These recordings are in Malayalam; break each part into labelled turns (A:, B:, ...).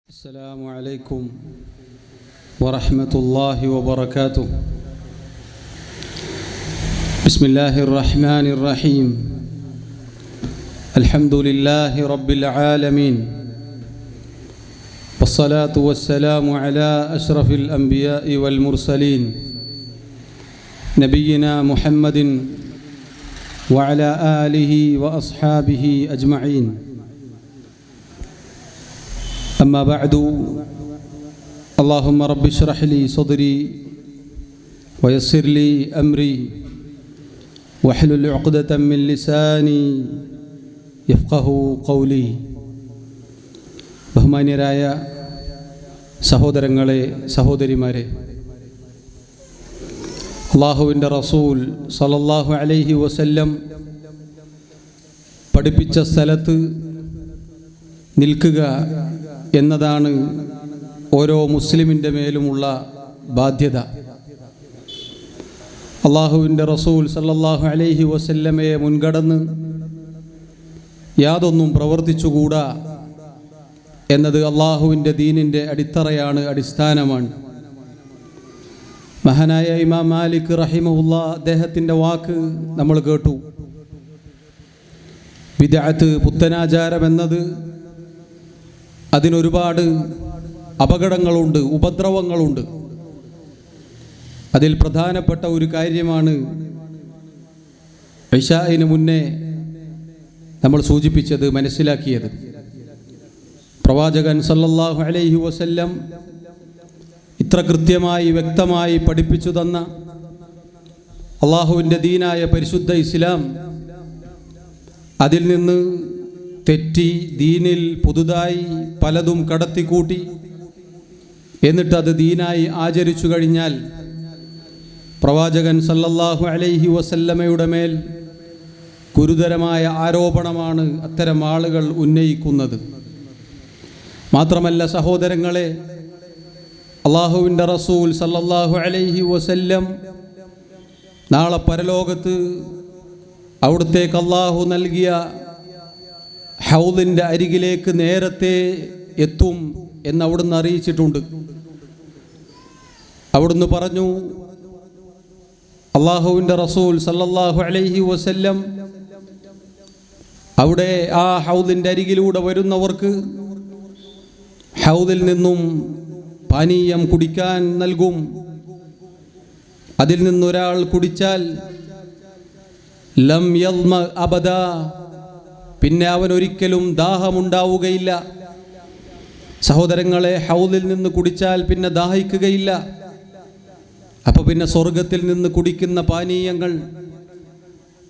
A: السلام عليكم ورحمة الله وبركاته. بسم الله الرحمن الرحيم. الحمد لله رب العالمين، والصلاة والسلام على أشرف الأنبياء والمرسلين نبينا محمد وعلى آله وأصحابه أجمعين. أما بعد، اللهم رب اشرح لي صدري ويسر لي أمري واحلل عقدة من لساني يفقه قولي. ബഹുമാന്യരായ സഹോദരങ്ങളെ, സഹോദരിമാരെ, അല്ലാഹുവിൻ്റെ റസൂൽ സല്ലല്ലാഹു അലൈഹി വസല്ലം പഠിപ്പിച്ച സ്ഥലത്ത് നിൽക്കുക എന്നതാണ് ഓരോ മുസ്ലിമിൻ്റെ മേലുമുള്ള ബാധ്യത. അല്ലാഹുവിൻ്റെ റസൂൽ സല്ലല്ലാഹു അലൈഹി വസല്ലമയെ മുൻകടന്ന് യാതൊന്നും പ്രവർത്തിച്ചുകൂടാ എന്നത് അല്ലാഹുവിൻ്റെ ദീനിൻ്റെ അടിത്തറയാണ്, അടിസ്ഥാനമാണ്. മഹാനായ ഇമാം മാലിക് റഹിമഹുല്ലാ അദ്ദേഹത്തിൻ്റെ വാക്ക് നമ്മൾ കേട്ടു. ബിദ്അത്ത്, പുത്തനാചാരം എന്നത് അതിനൊരുപാട് അപകടങ്ങളുണ്ട്, ഉപദ്രവങ്ങളുണ്ട്. അതിൽ പ്രധാനപ്പെട്ട ഒരു കാര്യമാണ് ഇശാഇന് മുന്നേ നമ്മൾ സൂചിപ്പിച്ചത്, മനസ്സിലാക്കിയത്. പ്രവാചകൻ സല്ലല്ലാഹു അലൈഹി വസല്ലം ഇത്ര കൃത്യമായി വ്യക്തമായി പഠിപ്പിച്ചു തന്ന അള്ളാഹുവിൻ്റെ ദീനായ പരിശുദ്ധ ഇസ്ലാം, അതിൽ നിന്ന് തെറ്റി ദീനിൽ പുതുതായി പലതും കടത്തിക്കൂട്ടി എന്നിട്ട് അത് ദീനായി ആചരിച്ചു കഴിഞ്ഞാൽ പ്രവാചകൻ സല്ലല്ലാഹു അലൈഹി വസല്ലമയുടെ മേൽ ഗുരുതരമായ ആരോപണമാണ് അത്തരം ആളുകൾ ഉന്നയിക്കുന്നത്. മാത്രമല്ല സഹോദരങ്ങളെ, അല്ലാഹുവിൻ്റെ റസൂൽ സല്ലല്ലാഹു അലൈഹി വസല്ലം നാളെ പരലോകത്ത് അവിടുത്തേക്ക് അല്ലാഹു നൽകിയ ഹൗദിൻ്റെ അരികിലേക്ക് നേരത്തെ എത്തും എന്ന് അവിടുന്ന് അറിയിച്ചിട്ടുണ്ട്. അവിടുന്ന് പറഞ്ഞു, അല്ലാഹുവിൻ്റെ റസൂൽ സല്ലല്ലാഹു അലൈഹി വസല്ലം അവിടെ ആ ഹൗദിൻ്റെ അരികിലൂടെ വരുന്നവർക്ക് ഹൗദിൽ നിന്നും പാനീയം കുടിക്കാൻ നൽകും. അതിൽ നിന്നൊരാൾ കുടിച്ചാൽ ലം യദ്മ അബദ, പിന്നെ അവൻ ഒരിക്കലും ദാഹമുണ്ടാവുകയില്ല. സഹോദരങ്ങളെ, ഹൗദിൽ നിന്ന് കുടിച്ചാൽ പിന്നെ ദാഹിക്കുകയില്ല. അപ്പോൾ പിന്നെ സ്വർഗത്തിൽ നിന്ന് കുടിക്കുന്ന പാനീയങ്ങൾ,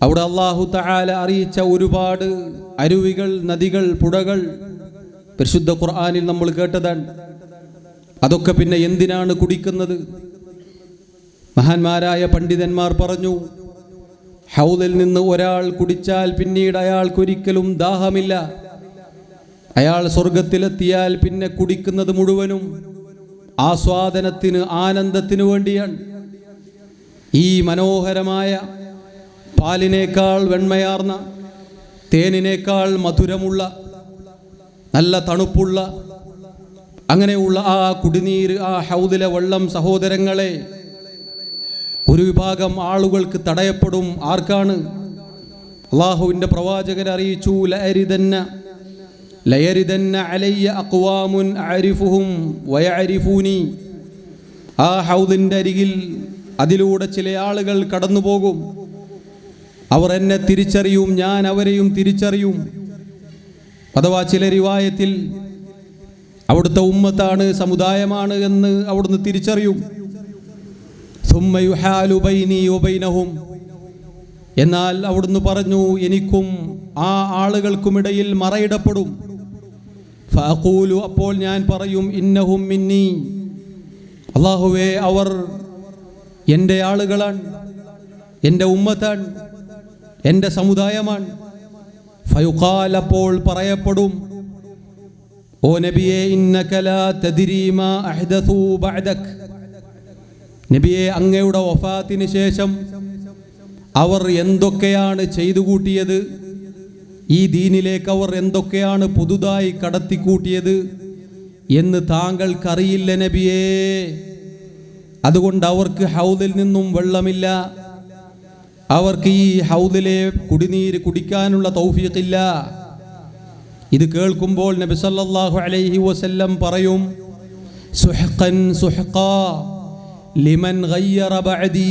A: അവിടെ അല്ലാഹു തആല അറിയിച്ച ഒരുപാട് അരുവികൾ, നദികൾ, പുഴകൾ പരിശുദ്ധ ഖുർആനിൽ നമ്മൾ കേട്ടതാണ്. അതൊക്കെ പിന്നെ എന്തിനാണ് കുടിക്കുന്നത്? മഹാന്മാരായ പണ്ഡിതന്മാർ പറഞ്ഞു, ഹൗദിൽ നിന്ന് ഒരാൾ കുടിച്ചാൽ പിന്നീട് അയാൾക്കൊരിക്കലും ദാഹമില്ല. അയാൾ സ്വർഗത്തിലെത്തിയാൽ പിന്നെ കുടിക്കുന്നത് മുഴുവനും ആസ്വാദനത്തിന്, ആനന്ദത്തിന് വേണ്ടിയാണ്. ഈ മനോഹരമായ പാലിനേക്കാൾ വെണ്മയാർന്ന, തേനിനേക്കാൾ മധുരമുള്ള, നല്ല തണുപ്പുള്ള അങ്ങനെയുള്ള ആ കുടിനീര്, ആ ഹൗദിലെ വെള്ളം സഹോദരങ്ങളെ, ഒരു വിഭാഗം ആളുകൾക്ക് തടയപ്പെടും. ആർക്കാണ്? അല്ലാഹുവിൻ്റെ പ്രവാചകൻ അറിയിച്ചു, ലയരിദന്ന അലയ്യ അഖ്വാമുൻ അഅരിഫുഹും വയഅരിഫൂനി. ആ ഹൗദിൻ്റെ അരികിൽ അതിലൂടെ ചില ആളുകൾ കടന്നു പോകും. അവർ എന്നെ തിരിച്ചറിയും, ഞാൻ അവരെയും തിരിച്ചറിയും. അഥവാ ചില റിവായത്തിൽ അവിടുത്തെ ഉമ്മത്താണ്, സമുദായമാണ് എന്ന് അവിടുന്ന് തിരിച്ചറിയും. എന്നാൽ അവിടുന്ന് പറഞ്ഞു, എനിക്കും ആ ആളുകൾക്കുമിടയിൽ മറയിടപ്പെടും. ഫഅഖൂലു, അപ്പോൾ ഞാൻ പറയും, ഇന്നഹും മിന്നി, അല്ലാഹുവേ, അവർ എൻ്റെ ആളുകളാണ്, എൻ്റെ ഉമ്മത്താണ്, എൻ്റെ സമുദായമാണ്. ഫയുഖാൽ, അപ്പോൾ പറയപ്പെടും, ഓ നബിയേ, ഇന്നക ലാ തദ്രീ മാ അഹ്ദസൂ ബഅദക്, നബിയെ, അങ്ങയുടെ വഫാത്തിന് ശേഷം അവർ എന്തൊക്കെയാണ് ചെയ്തു കൂട്ടിയത്, ഈ ദീനിലേക്ക് അവർ എന്തൊക്കെയാണ് പുതുതായി കടത്തിക്കൂട്ടിയത് എന്ന് താങ്കൾക്കറിയില്ല നബിയേ. അതുകൊണ്ട് അവർക്ക് ഹൗദിൽ നിന്നും വെള്ളമില്ല, അവർക്ക് ഈ ഹൗദിലെ കുടിനീര് കുടിക്കാനുള്ള തൗഫീഖില്ല. ഇത് കേൾക്കുമ്പോൾ നബി സല്ലല്ലാഹു അലൈഹി വസല്ലം പറയും, സുഹ്ഖൻ സുഹ്ഖാ ലിമൻ ഗയ്യറ ബഅദീ.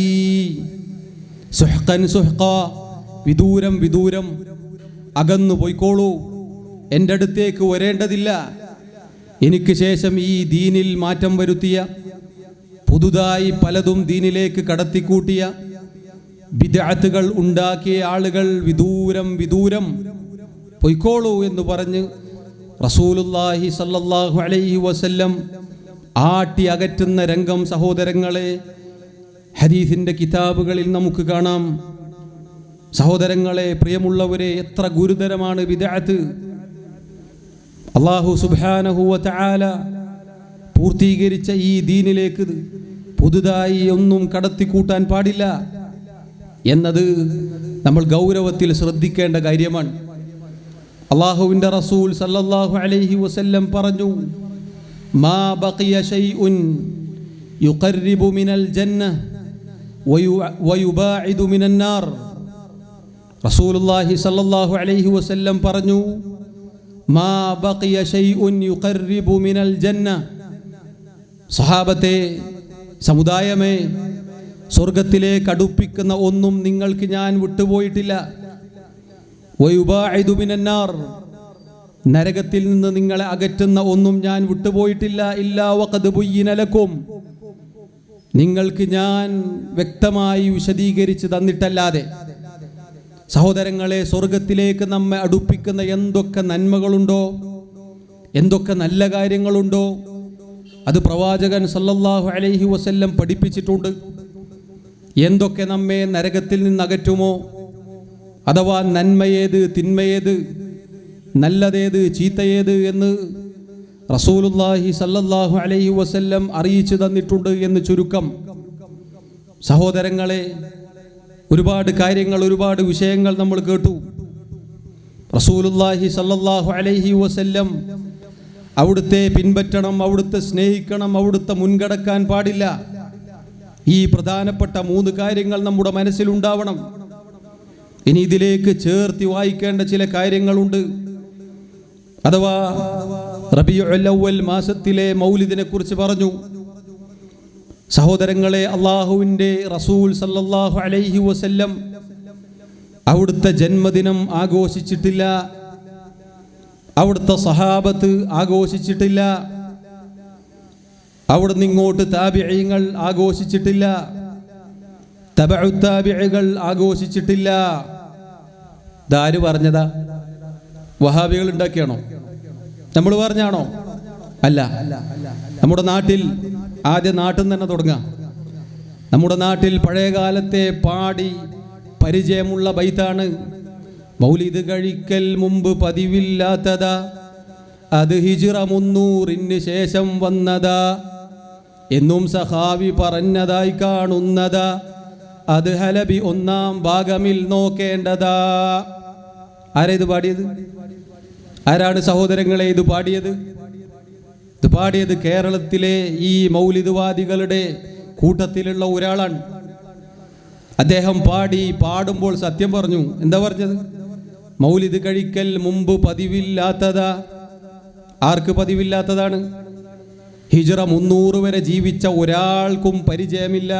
A: സുഹ്ഖൻ സുഹ്ഖാ, വിദൂരം വിദൂരം, അകന്നു പോയിക്കോളൂ, എൻ്റെ അടുത്തേക്ക് വരേണ്ടതില്ല. എനിക്ക് ശേഷം ഈ ദീനിൽ മാറ്റം വരുത്തിയ, പുതുതായി പലതും ദീനിലേക്ക് കടത്തിക്കൂട്ടിയ, ബിദ്അത്തുകൾ ഉണ്ടാക്കിയ ആളുകൾ വിദൂരം വിദൂരം പൊയ്ക്കോളൂ എന്ന് പറഞ്ഞ് റസൂലുള്ളാഹി സല്ലല്ലാഹു അലൈഹി വസല്ലം ആട്ടി അകറ്റുന്ന രംഗം സഹോദരങ്ങളെ ഹദീസിന്റെ കിതാബുകളിൽ നമുക്ക് കാണാം. സഹോദരങ്ങളെ, പ്രിയമുള്ളവരെ, എത്ര ഗുരുതരമാണ് ബിദ്അത്ത്. അല്ലാഹു സുബ്ഹാനഹു വ തആല പൂർത്തീകരിച്ച ഈ ദീനിലേക്ക് പുതുതായി ഒന്നും കടത്തിക്കൂട്ടാൻ പാടില്ല എന്നത് നമ്മൾ ഗൗരവത്തിൽ ശ്രദ്ധിക്കേണ്ട കാര്യമാണ്. അല്ലാഹുവിൻ്റെ റസൂൽ സല്ലല്ലാഹു അലൈഹി വസല്ലം പറഞ്ഞു, മാ ബഖിയ ശൈഉൻ യുഖർരിബു മിനൽ ജന്നഹ് വയുബാഇദു മിനൻ നാർ. റസൂലുള്ളാഹി സല്ലല്ലാഹു അലൈഹി വസല്ലം പറഞ്ഞു, മാ ബഖിയ ശൈഉൻ യുഖർരിബു മിനൽ ജന്നഹ്. സഹാബത്തെ, സമുദായമേ, സ്വർഗത്തിലേക്ക് അടുപ്പിക്കുന്ന ഒന്നും നിങ്ങൾക്ക് ഞാൻ വിട്ടുപോയിട്ടില്ല. വയുബാഇദു മിനൻ നാർ, നരകത്തിൽ നിന്ന് നിങ്ങളെ അകറ്റുന്ന ഒന്നും ഞാൻ വിട്ടുപോയിട്ടില്ല. ഇല്ലാ വഖദ് ബുയ്യിന ലക്കും, നിങ്ങൾക്ക് ഞാൻ വ്യക്തമായി വിശദീകരിച്ച് തന്നിട്ടല്ലാതെ. സഹോദരങ്ങളെ, സ്വർഗത്തിലേക്ക് നമ്മെ അടുപ്പിക്കുന്ന എന്തൊക്കെ നന്മകളുണ്ടോ, എന്തൊക്കെ നല്ല കാര്യങ്ങളുണ്ടോ, അത് പ്രവാചകൻ സല്ലല്ലാഹു അലൈഹി വസല്ലം പഠിപ്പിച്ചിട്ടുണ്ട്. എന്തൊക്കെ നമ്മെ നരകത്തിൽ നിന്ന് അകറ്റുമോ, അഥവാ നന്മയേത് തിന്മയേത്, നല്ലതേത് ചീത്തയേത് എന്ന് റസൂലുള്ളാഹി സല്ലല്ലാഹു അലൈഹി വസല്ലം അറിയിച്ചു തന്നിട്ടുണ്ട് എന്ന് ചുരുക്കം. സഹോദരങ്ങളെ, ഒരുപാട് കാര്യങ്ങൾ, ഒരുപാട് വിഷയങ്ങൾ നമ്മൾ കേട്ടു. റസൂലുള്ളാഹി സല്ലല്ലാഹു അലൈഹി വസല്ലം അവിടുത്തെ പിൻപറ്റണം, അവിടുത്തെ സ്നേഹിക്കണം, അവിടുത്തെ മുൻകടക്കാൻ പാടില്ല. ഈ പ്രധാനപ്പെട്ട 3 കാര്യങ്ങൾ നമ്മുടെ മനസ്സിലുണ്ടാവണം. ഇനി ഇതിലേക്ക് ചേർത്തി വായിക്കേണ്ട ചില കാര്യങ്ങളുണ്ട്. അഥവാ റബീഉൽ അവ്വൽ മാസത്തിലെ മൗലിദിനെ കുറിച്ച് പറഞ്ഞു. സഹോദരങ്ങളെ, അള്ളാഹുവിൻ്റെ റസൂൽ സല്ലല്ലാഹു അലൈഹി വസല്ലം അവിടുത്തെ ജന്മദിനം ആഘോഷിച്ചിട്ടില്ല, അവിടുത്തെ സഹാബത്ത് ആഘോഷിച്ചിട്ടില്ല, അവിടുന്ന് ഇങ്ങോട്ട് താബിഈങ്ങൾ ആഘോഷിച്ചിട്ടില്ല, തബഉ താബിഈകൾ ആഘോഷിച്ചിട്ടില്ല. ഇതാര് പറഞ്ഞതാ? വഹാബികൾ ഉണ്ടാക്കിയാണോ? നമ്മൾ പറഞ്ഞാണോ? അല്ല. നമ്മുടെ നാട്ടിൽ, ആദ്യം നാട്ടിൽ നിന്ന് തന്നെ തുടങ്ങാം. നമ്മുടെ നാട്ടിൽ പഴയകാലത്തെ പാടി പരിചയമുള്ള ബൈത്താണ്, മൗലിദ് കഴിക്കൽ മുമ്പ് പതിവില്ലാത്തതാ, അത് ഹിജ്റ 300 ശേഷം വന്നതാ, എന്നും സഹാബി പറഞ്ഞതായി കാണുന്നതാ, അത് ഹലബി 1-ാം ഭാഗമിൽ നോക്കേണ്ടതാ. ആരാ ഇത് പാടിയത്? ആരാണ് സഹോദരങ്ങളെ ഇത് പാടിയത്? ഇത് പാടിയത് കേരളത്തിലെ ഈ മൗലിദ്വാദികളുടെ കൂട്ടത്തിലുള്ള ഒരാളാണ്. അദ്ദേഹം പാടുമ്പോൾ സത്യം പറഞ്ഞു. എന്താ പറഞ്ഞത്? മൗലിദ് കഴിക്കൽ മുമ്പ് പതിവില്ലാത്തതാ. ആർക്ക് പതിവില്ലാത്തതാണ്? ഹിജ്റ 300 വരെ ജീവിച്ച ഒരാൾക്കും പരിചയമില്ല.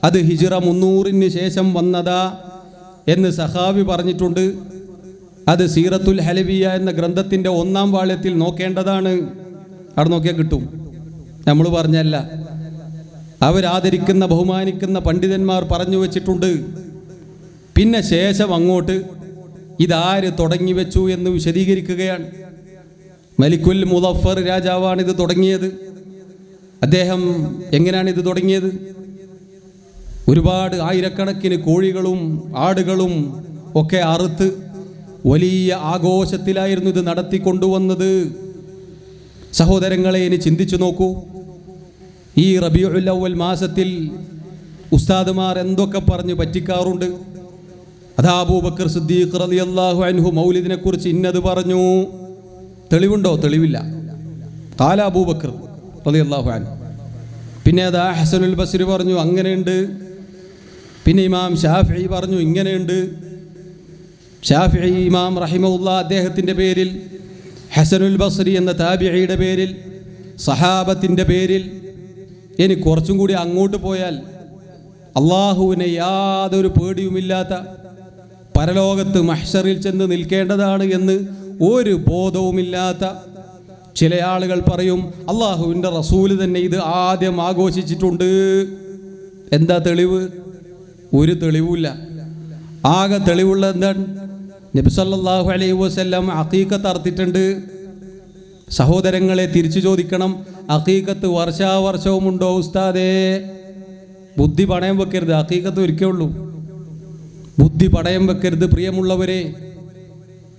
A: അത് ഹിജ്റ 300 ശേഷം വന്നതാ എന്ന് സഹാബി പറഞ്ഞിട്ടുണ്ട്. അത് സീറത്തുൽ ഹലവിയ എന്ന ഗ്രന്ഥത്തിൻ്റെ 1-ാം വാള്യത്തിൽ നോക്കേണ്ടതാണ്. അവിടെ നോക്കിയാൽ കിട്ടും. നമ്മൾ പറഞ്ഞല്ല, അവരാദരിക്കുന്ന ബഹുമാനിക്കുന്ന പണ്ഡിതന്മാർ പറഞ്ഞു വച്ചിട്ടുണ്ട്. പിന്നെ ശേഷം അങ്ങോട്ട് ഇതാര് തുടങ്ങി വെച്ചു എന്ന് വിശദീകരിക്കുകയാണ്. മലിക്കുൽ മുദഫർ രാജാവാണ് ഇത് തുടങ്ങിയത്. അദ്ദേഹം എങ്ങനെയാണ് ഇത് തുടങ്ങിയത്? ഒരുപാട് ആയിരക്കണക്കിന് കോഴികളും ആടുകളും ഒക്കെ അറുത്ത് വലിയ ആഘോഷത്തിലായിരുന്നു ഇത് നടത്തിക്കൊണ്ടുവന്നത്. സഹോദരങ്ങളെ, ഇനി ചിന്തിച്ചു നോക്കൂ. ഈ റബീഉൽ അവ്വൽ മാസത്തിൽ ഉസ്താദുമാർ എന്തൊക്കെ പറഞ്ഞ് പറ്റിക്കാറുണ്ട്. അതാ അബൂബക്കർ സിദ്ദീഖ് റളിയല്ലാഹു അൻഹു മൗലിദിനെ കുറിച്ച് ഇന്നത് പറഞ്ഞു. തെളിവുണ്ടോ? തെളിവില്ല. ഖാല അബൂബക്കർ റളിയല്ലാഹു അൻഹു. പിന്നെ അതാ ഹസനുൽ ബസ്രി പറഞ്ഞു അങ്ങനെയുണ്ട്. പിന്നെ ഇമാം ഷാഫിഈ പറഞ്ഞു ഇങ്ങനെയുണ്ട്. ഷാഫിഈ ഇമാം റഹിമഹുല്ലാ അദ്ദേഹത്തിൻ്റെ പേരിൽ, ഹസനുൽ ബസ്രി എന്ന താബിഈയുടെ പേരിൽ, സഹാബത്തിൻ്റെ പേരിൽ, ഇനി കുറച്ചും കൂടി അങ്ങോട്ട് പോയാൽ അള്ളാഹുവിനെ യാതൊരു പേടിയുമില്ലാത്ത, പരലോകത്ത് മഹ്ശറിൽ ചെന്ന് നിൽക്കേണ്ടതാണ് എന്ന് ഒരു ബോധവുമില്ലാത്ത ചില ആളുകൾ പറയും അള്ളാഹുവിൻ്റെ റസൂല് തന്നെ ഇത് ആദ്യം ആഘോഷിച്ചിട്ടുണ്ട്. എന്താ തെളിവ്? ഒരു തെളിവുമില്ല. ആകെ തെളിവുള്ള എന്താണ്? നബി സല്ലല്ലാഹു അലൈഹി വസല്ലം അഖീഖത്ത് അറുത്തിട്ടുണ്ട്. സഹോദരങ്ങളെ തിരിച്ചു ചോദിക്കണം, അഖീഖത്ത് വർഷാവർഷവുമുണ്ടോ ഉസ്താദേ? ബുദ്ധി പണയം വെക്കരുത്, അഖീഖത്ത് ഒരിക്കേ ഉള്ളൂ. ബുദ്ധി പണയം വെക്കരുത് പ്രിയമുള്ളവരെ.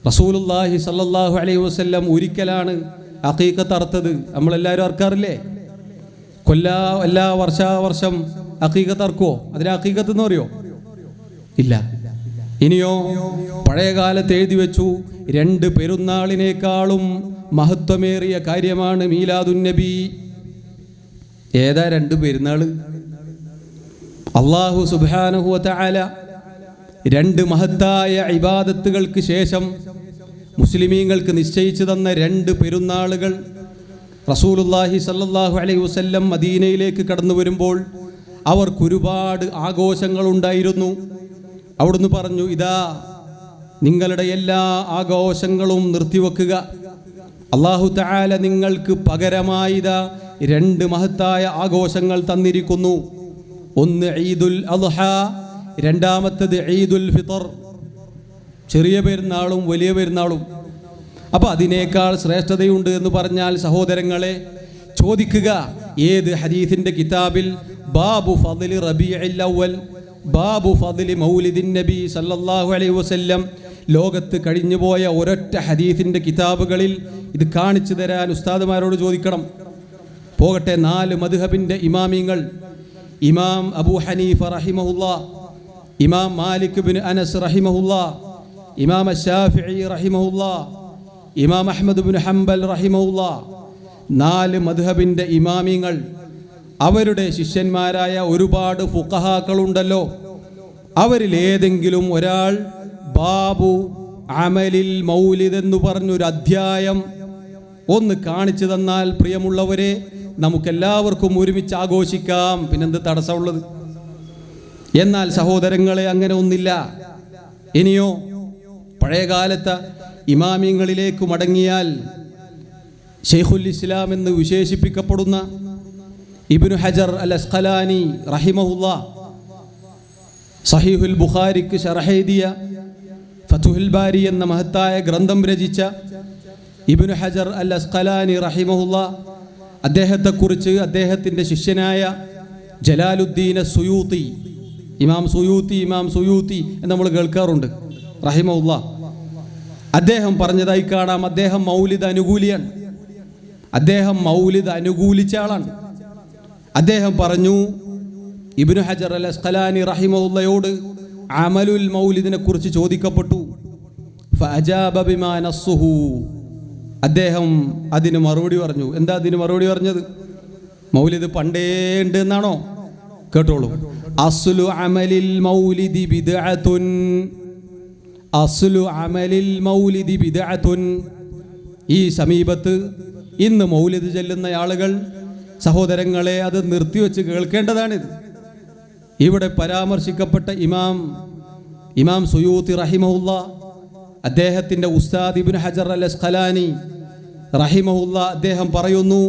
A: റസൂലുള്ളാഹി സല്ലല്ലാഹു അലൈഹി വസല്ലം ഒരിക്കലാണ് അഖീഖത്ത് അറുത്തത്. നമ്മളെല്ലാവരും അറക്കാറില്ലേ? എല്ലാ വർഷാവർഷം അഖീഖത്ത് അറക്കുവോ? അതിന് അഖീഖത്ത് എന്ന് പറയോ? ഇല്ല. ഇനിയോ പഴയ കാലത്ത് എഴുതി വെച്ചു 2 പെരുന്നാളിനേക്കാളും മഹത്വമേറിയ കാര്യമാണ് മീലാദുൻ നബി. ഏതാ 2 പെരുന്നാൾ? അല്ലാഹു സുബ്ഹാനഹു വ തആല 2 മഹത്തായ ഇബാദത്തുകൾക്ക് ശേഷം മുസ്ലിമീങ്ങൾക്ക് നിശ്ചയിച്ചു തന്ന 2 പെരുന്നാളുകൾ. റസൂലുള്ളാഹി സല്ലല്ലാഹു അലൈഹി വസല്ലം മദീനയിലേക്ക് കടന്നു വരുമ്പോൾ അവർക്കൊരുപാട് ആഘോഷങ്ങളുണ്ടായിരുന്നു. അവിടുന്ന് പറഞ്ഞു, ഇതാ നിങ്ങളുടെ എല്ലാ ആഘോഷങ്ങളും നിർത്തിവെക്കുക. അല്ലാഹു തആല നിങ്ങൾക്ക് പകരമായി ഇതാ 2 മഹത്തായ ആഘോഷങ്ങൾ തന്നിരിക്കുന്നു. ഒന്ന് ഈദുൽ അദ്ഹ, രണ്ടാമത്തേത് ഈദുൽ ഫിത്ർ. ചെറിയ പെരുന്നാളും വലിയ പെരുന്നാളും. അപ്പോൾ അതിനേക്കാൾ ശ്രേഷ്ഠതയുണ്ട് എന്ന് പറഞ്ഞാൽ സഹോദരങ്ങളെ ചോദിക്കുക, ഏത് ഹദീസിൻ്റെ കിതാബിൽ ബാബു ഫദ്ലി റബീഉൽ അവ്വൽ, ബാബു ഫദ്ലി മൗലിദിൻ നബി സല്ലല്ലാഹു അലൈഹി വസല്ലം, ലോകത്ത് കഴിഞ്ഞുപോയ ഒരൊറ്റ ഹദീസിൻ്റെ കിതാബുകളിൽ ഇത് കാണിച്ചു തരാൻ ഉസ്താദുമാരോട് ചോദിക്കണം. പോകട്ടെ, 4 മദ്ഹബിൻ്റെ ഇമാമിങ്ങൾ, ഇമാം അബൂ ഹനീഫ റഹിമഹുല്ലാ, ഇമാം മാലിക് ബിൻ അനസ് റഹിമഹുല്ലാ, ഇമാം ശാഫിഈ റഹിമഹുല്ലാ, ഇമാം അഹ്മദ് ബിൻ ഹംബൽ റഹിമഹുല്ലാ, 4 മദ്ഹബിൻ്റെ ഇമാമിങ്ങൾ, അവരുടെ ശിഷ്യന്മാരായ ഒരുപാട് ഫുഖഹാക്കളുണ്ടല്ലോ. അവരിൽ ഏതെങ്കിലും ഒരാൾ ബാബു അമലിൽ മൗലിദ് എന്ന് പറഞ്ഞൊരു അധ്യായം ഒന്ന് കാണിച്ചു തന്നാൽ പ്രിയമുള്ളവരെ നമുക്കെല്ലാവർക്കും ഒരുമിച്ച് ആഘോഷിക്കാം. പിന്നെന്ത് തടസ്സമുള്ളത്? എന്നാൽ സഹോദരങ്ങളെ അങ്ങനെ ഒന്നില്ല. ഇനിയോ പഴയകാലത്തെ ഇമാമിങ്ങളിലേക്ക് മടങ്ങിയാൽ ശൈഖുൽ ഇസ്ലാം എന്ന് വിശേഷിപ്പിക്കപ്പെടുന്ന ഇബ്നു ഹജർ അൽ അസ്ഖലാനി റഹിമഹുല്ലാ സഹീഹുൽ ബുഖാരിക്ക് ശറഹ് എഴുതിയ ഫതുഹുൽ ബാരി എന്ന മഹത്തായ ഗ്രന്ഥം രചിച്ച ഇബ്നു ഹജർ അൽ അസ്ഖലാനി റഹിമഹുല്ലാ അദ്ദേഹത്തെക്കുറിച്ച് അദ്ദേഹത്തിൻ്റെ ശിഷ്യനായ ജലാലുദ്ദീൻ സുയൂത്തി, ഇമാം സുയൂത്തി എന്ന് നമ്മൾ കേൾക്കാറുണ്ട് റഹിമഹുല്ലാ, അദ്ദേഹം പറഞ്ഞതായി കാണാം. അദ്ദേഹം മൗലിദ് അനുകൂലിയാണ്. അദ്ദേഹം മൗലിദ് അനുകൂലിച്ച ആളാണ്. അദ്ദേഹം പറഞ്ഞു, ഇബ്നു ഹജർ അൽ അസ്ഖലാനി റഹിമഹുല്ലയോട് അമലുൽ മൗലിദിനെ കുറിച്ച് ചോദിക്കപ്പെട്ടു. ഫഅജാബ ബിമാ നസ്സുഹു, അദ്ദേഹം അതിന് മറുപടി പറഞ്ഞു. എന്താ അതിന് മറുപടി പറഞ്ഞത്? മൗലിദ് പണ്ടേ ഉണ്ട് എന്നാണോ? കേട്ടോളൂ. അസ്ലു അമലിൽ മൗലിദി ബിദ്അത്തുൻ, അസ്ലു അമലിൽ മൗലിദി ബിദ്അത്തുൻ. ഈ സമീപത്ത് ഇന്ന് മൗലിദ് ചെല്ലുന്ന ആളുകൾ സഹോദരങ്ങളെ അത് നിർത്തിവെച്ച് കേൾക്കേണ്ടതാണിത്. ഇവിടെ പരാമർശിക്കപ്പെട്ട ഇമാം സുയൂത്തി റഹിമഹുല്ലാ, അദ്ദേഹത്തിൻ്റെ ഉസ്താദ് ഇബ്നു ഹജർ അൽ അസ്ഖലാനി റഹിമഹുല്ലാ അദ്ദേഹം പറയുന്നു,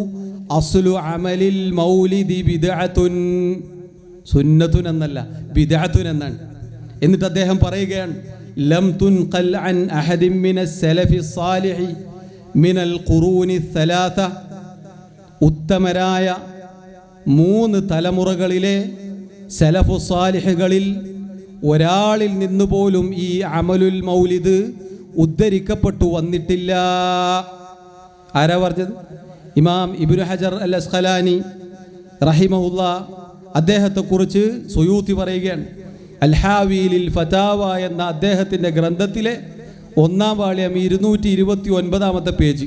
A: അസ്ലു അമലിൽ മൗലിദി ബിദ്അത്തുൻ, സുന്നത്തുൻ എന്നല്ല ബിദ്അത്തുൻ എന്നാണ്. എന്നിട്ട് അദ്ദേഹം പറയുകയാണ്, ലം തുൻഖൽ അൻ അഹദിൻ മിനസ് സലഫി സ്സാലിഹി മിനൽ ഖുറൂനി സലാസ, ഉത്തമരായ 3 തലമുറകളിലെ സലഫു സാലിഹുകളിൽ ഒരാളിൽ നിന്ന് പോലും ഈ അമലുൽ മൗലിദ് ഉദ്ധരിക്കപ്പെട്ടു വന്നിട്ടില്ല. ആരാ പറഞ്ഞത്? ഇമാം ഇബ്നു ഹജർ അൽ അസ്ഖലാനി റഹിമഹുല്ലാ അദ്ദേഹത്തെക്കുറിച്ച് സുയൂത്തി പറയുകയാണ്. അൽ ഹാവിലിൽ ഫതാവ എന്ന അദ്ദേഹത്തിൻ്റെ ഗ്രന്ഥത്തിലെ 1-ാം വാള്യം 229-ാമത്തെ പേജ്.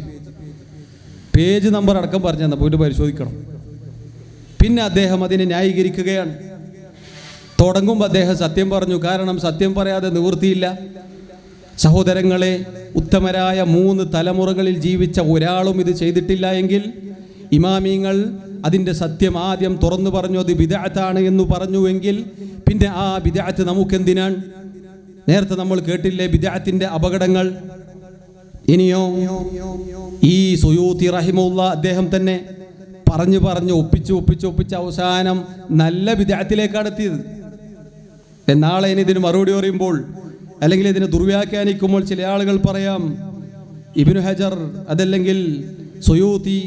A: പേജ് നമ്പർ അടക്കം പറഞ്ഞു തന്നെ പോയിട്ട് പരിശോധിക്കണം. പിന്നെ അദ്ദേഹം അതിനെ ന്യായീകരിക്കുകയാണ്. തുടങ്ങുമ്പോൾ അദ്ദേഹം സത്യം പറഞ്ഞു, കാരണം സത്യം പറയാതെ നിവൃത്തിയില്ല. സഹോദരങ്ങളെ, ഉത്തമരായ 3 തലമുറകളിൽ ജീവിച്ച ഒരാളും ഇത് ചെയ്തിട്ടില്ല എങ്കിൽ ഇമാമിങ്ങൾ അതിൻ്റെ സത്യം ആദ്യം തുറന്നു പറഞ്ഞു, അത് ബിദ്അത്താണ് എന്ന് പറഞ്ഞുവെങ്കിൽ പിന്നെ ആ ബിദ്അത്ത് നമുക്കെന്തിനാണ്? നേരത്തെ നമ്മൾ കേട്ടില്ലേ ബിദ്അത്തിന്റെ അപകടങ്ങൾ. ഇനിയോ ഈ സുയൂത്തി റഹിമഹുള്ള അദ്ദേഹം തന്നെ പറഞ്ഞു ഒപ്പിച്ച് അവസാനം നല്ല ബിദ്അത്തിലേക്കാണ് എത്തിയത്. നാളെ ഇനി ഇതിന് മറുപടി പറയുമ്പോൾ അല്ലെങ്കിൽ ഇതിനെ ദുർവ്യാഖ്യാനിക്കുമ്പോൾ ചില ആളുകൾ പറയാം, ഇബ്നു ഹജർ അതല്ലെങ്കിൽ സുയൂത്തി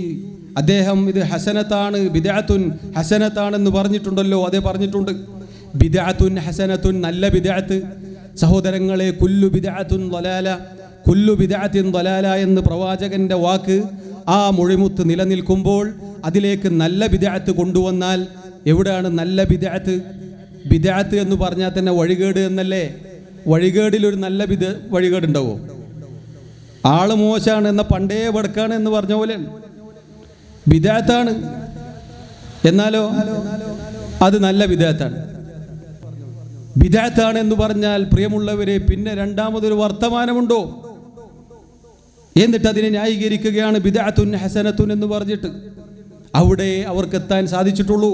A: അദ്ദേഹം ഇത് ഹസനത്താണ്, ബിദ്അത്തുൻ ഹസനത്താണെന്ന് പറഞ്ഞിട്ടുണ്ടല്ലോ. അതേ പറഞ്ഞിട്ടുണ്ട്, ബിദ്അത്തുൻ ഹസനത്തുൻ, നല്ല ബിദ്അത്ത്. സഹോദരങ്ങളെ, കുല്ലു ബിദ്അത്തുൻ ളലാല, കുല്ലു ബിദ്അത്തിൻ ളലാല എന്ന് പ്രവാചകന്റെ വാക്ക് ആ മൊഴിമുത്ത് നിലനിൽക്കുമ്പോൾ അതിലേക്ക് നല്ല ബിദ്അത്ത് കൊണ്ടുവന്നാൽ എവിടെയാണ് നല്ല ബിദ്അത്ത്? ബിദ്അത്ത് എന്ന് പറഞ്ഞാൽ തന്നെ വഴികേട് എന്നല്ലേ? വഴികേടിലൊരു നല്ല വഴികേടുണ്ടാവോ? ആള് മോശമാണ് എന്ന പണ്ടേ വടക്കാണ് എന്ന് പറഞ്ഞ പോലെ ബിദ്അത്താണ്. എന്നാലോ അത് നല്ല ബിദ്അത്താണ്. ബിദ്അത്താണ് എന്ന് പറഞ്ഞാൽ പ്രിയമുള്ളവരെ പിന്നെ രണ്ടാമതൊരു വർത്തമാനമുണ്ടോ? എന്നിട്ട് അതിനെ ന്യായീകരിക്കുകയാണ് ബിദ്അത്തുൻ ഹസനത്തുൻ എന്ന് പറഞ്ഞിട്ട്. അവിടെ അവർക്ക് എത്താൻ സാധിച്ചിട്ടുള്ളൂ.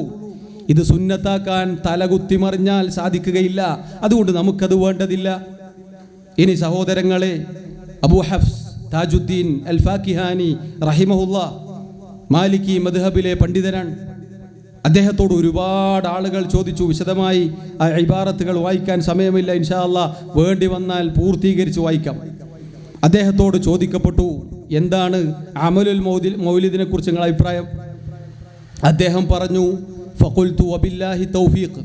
A: ഇത് സുന്നത്താക്കാൻ തലകുത്തി മറിഞ്ഞാൽ സാധിക്കുകയില്ല. അതുകൊണ്ട് നമുക്കത് വേണ്ടതില്ല. ഇനി സഹോദരങ്ങളെ, അബൂ ഹഫ്സ് താജുദ്ദീൻ അൽ ഫാക്കിഹാനി റഹിമഹുല്ല മാലിക്കി മദ്ഹബിലെ പണ്ഡിതനാണ്. അദ്ദേഹത്തോട് ഒരുപാട് ആളുകൾ ചോദിച്ചു. വിശദമായി ആ ഇബാറത്തുകൾ വായിക്കാൻ സമയമില്ല, ഇൻഷാ അല്ലാഹ് വേണ്ടി വന്നാൽ പൂർത്തീകരിച്ച് വായിക്കാം. അദ്ദേഹത്തോട് ചോദിക്കപ്പെട്ടു, എന്താണ് അമലുൽ മൗലിദിനെ കുറിച്ച് നിങ്ങളുടെ അഭിപ്രായം? അദ്ദേഹം പറഞ്ഞു, ഫഖുൽതു വബില്ലാഹി തൗഫീഖ്,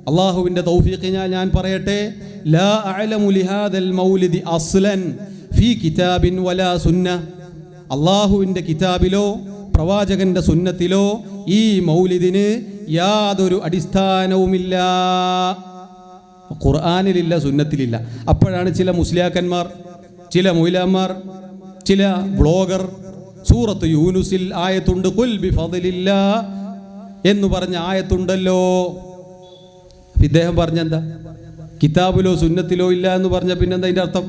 A: അല്ലാഹുവിൻ്റെ തൗഫീഖിനാൽ ഞാൻ പറയട്ടെ, ലാ അഅലമു ലിഹാദൽ മൗലിദി അസ്ലൻ ഫീ കിതാബിൻ വലാ സുന്ന, അല്ലാഹുവിൻ്റെ കിതാബിലോ പ്രവാചകന്റെ സുന്നത്തിലോ ഈ മൗലിദിന് യാതൊരു അടിസ്ഥാനവുമില്ല. ഖുർആനിലില്ല, സുന്നത്തിലില്ല. അപ്പോഴാണ് ചില മുസ്ലിയാക്കന്മാർ, ചില മൗലന്മാർ, ചില ബ്ലോഗർ സൂറത്ത് യൂനുസിൽ ആയത്തുണ്ട്, ഖുൽ ബിഫദ്ലില്ലാ എന്ന് പറഞ്ഞ ആയത്തുണ്ടല്ലോ. ഇദ്ദേഹം പറഞ്ഞെന്താ? കിതാബിലോ സുന്നത്തിലോ ഇല്ല എന്ന് പറഞ്ഞ പിന്നെന്താ അതിൻ്റെ അർത്ഥം?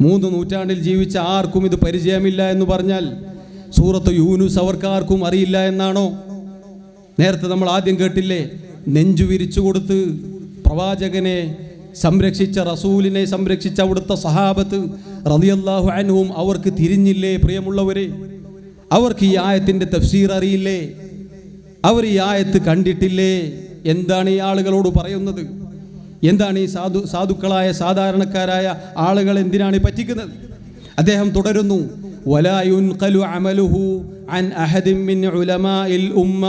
A: 3 നൂറ്റാണ്ടിൽ ജീവിച്ച ആർക്കും ഇത് പരിചയമില്ല എന്ന് പറഞ്ഞാൽ സൂറത്ത് യൂനുസ് അവർക്കാർക്കും അറിയില്ല എന്നാണോ? നേരത്തെ നമ്മൾ ആദ്യം കേട്ടില്ലേ, നെഞ്ചു വിരിച്ചു കൊടുത്ത് പ്രവാചകനെ സംരക്ഷിച്ച, റസൂലിനെ സംരക്ഷിച്ച അവിടുത്തെ സഹാബത്ത് റളിയല്ലാഹു അൻഹും അവർക്ക് തിരിഞ്ഞില്ലേ? പ്രിയമുള്ളവരെ, അവർക്ക് ഈ ആയത്തിൻ്റെ തഫ്സീർ അറിയില്ലേ? അവർ ഈ ആയത്ത് കണ്ടിട്ടില്ലേ? എന്താണ് ഈ ആളുകളോട് പറയുന്നത്? എന്താണ് ഈ സാധുക്കളായ സാധാരണക്കാരായ ആളുകൾ എന്തിനാണ് പറ്റിക്കുന്നത്? അദ്ദേഹം തുടരുന്നു, വലാ യുൻഖലു അമലുഹു അൻ അഹദിൻ മിൻ ഉലമാഇൽ ഉമ്മ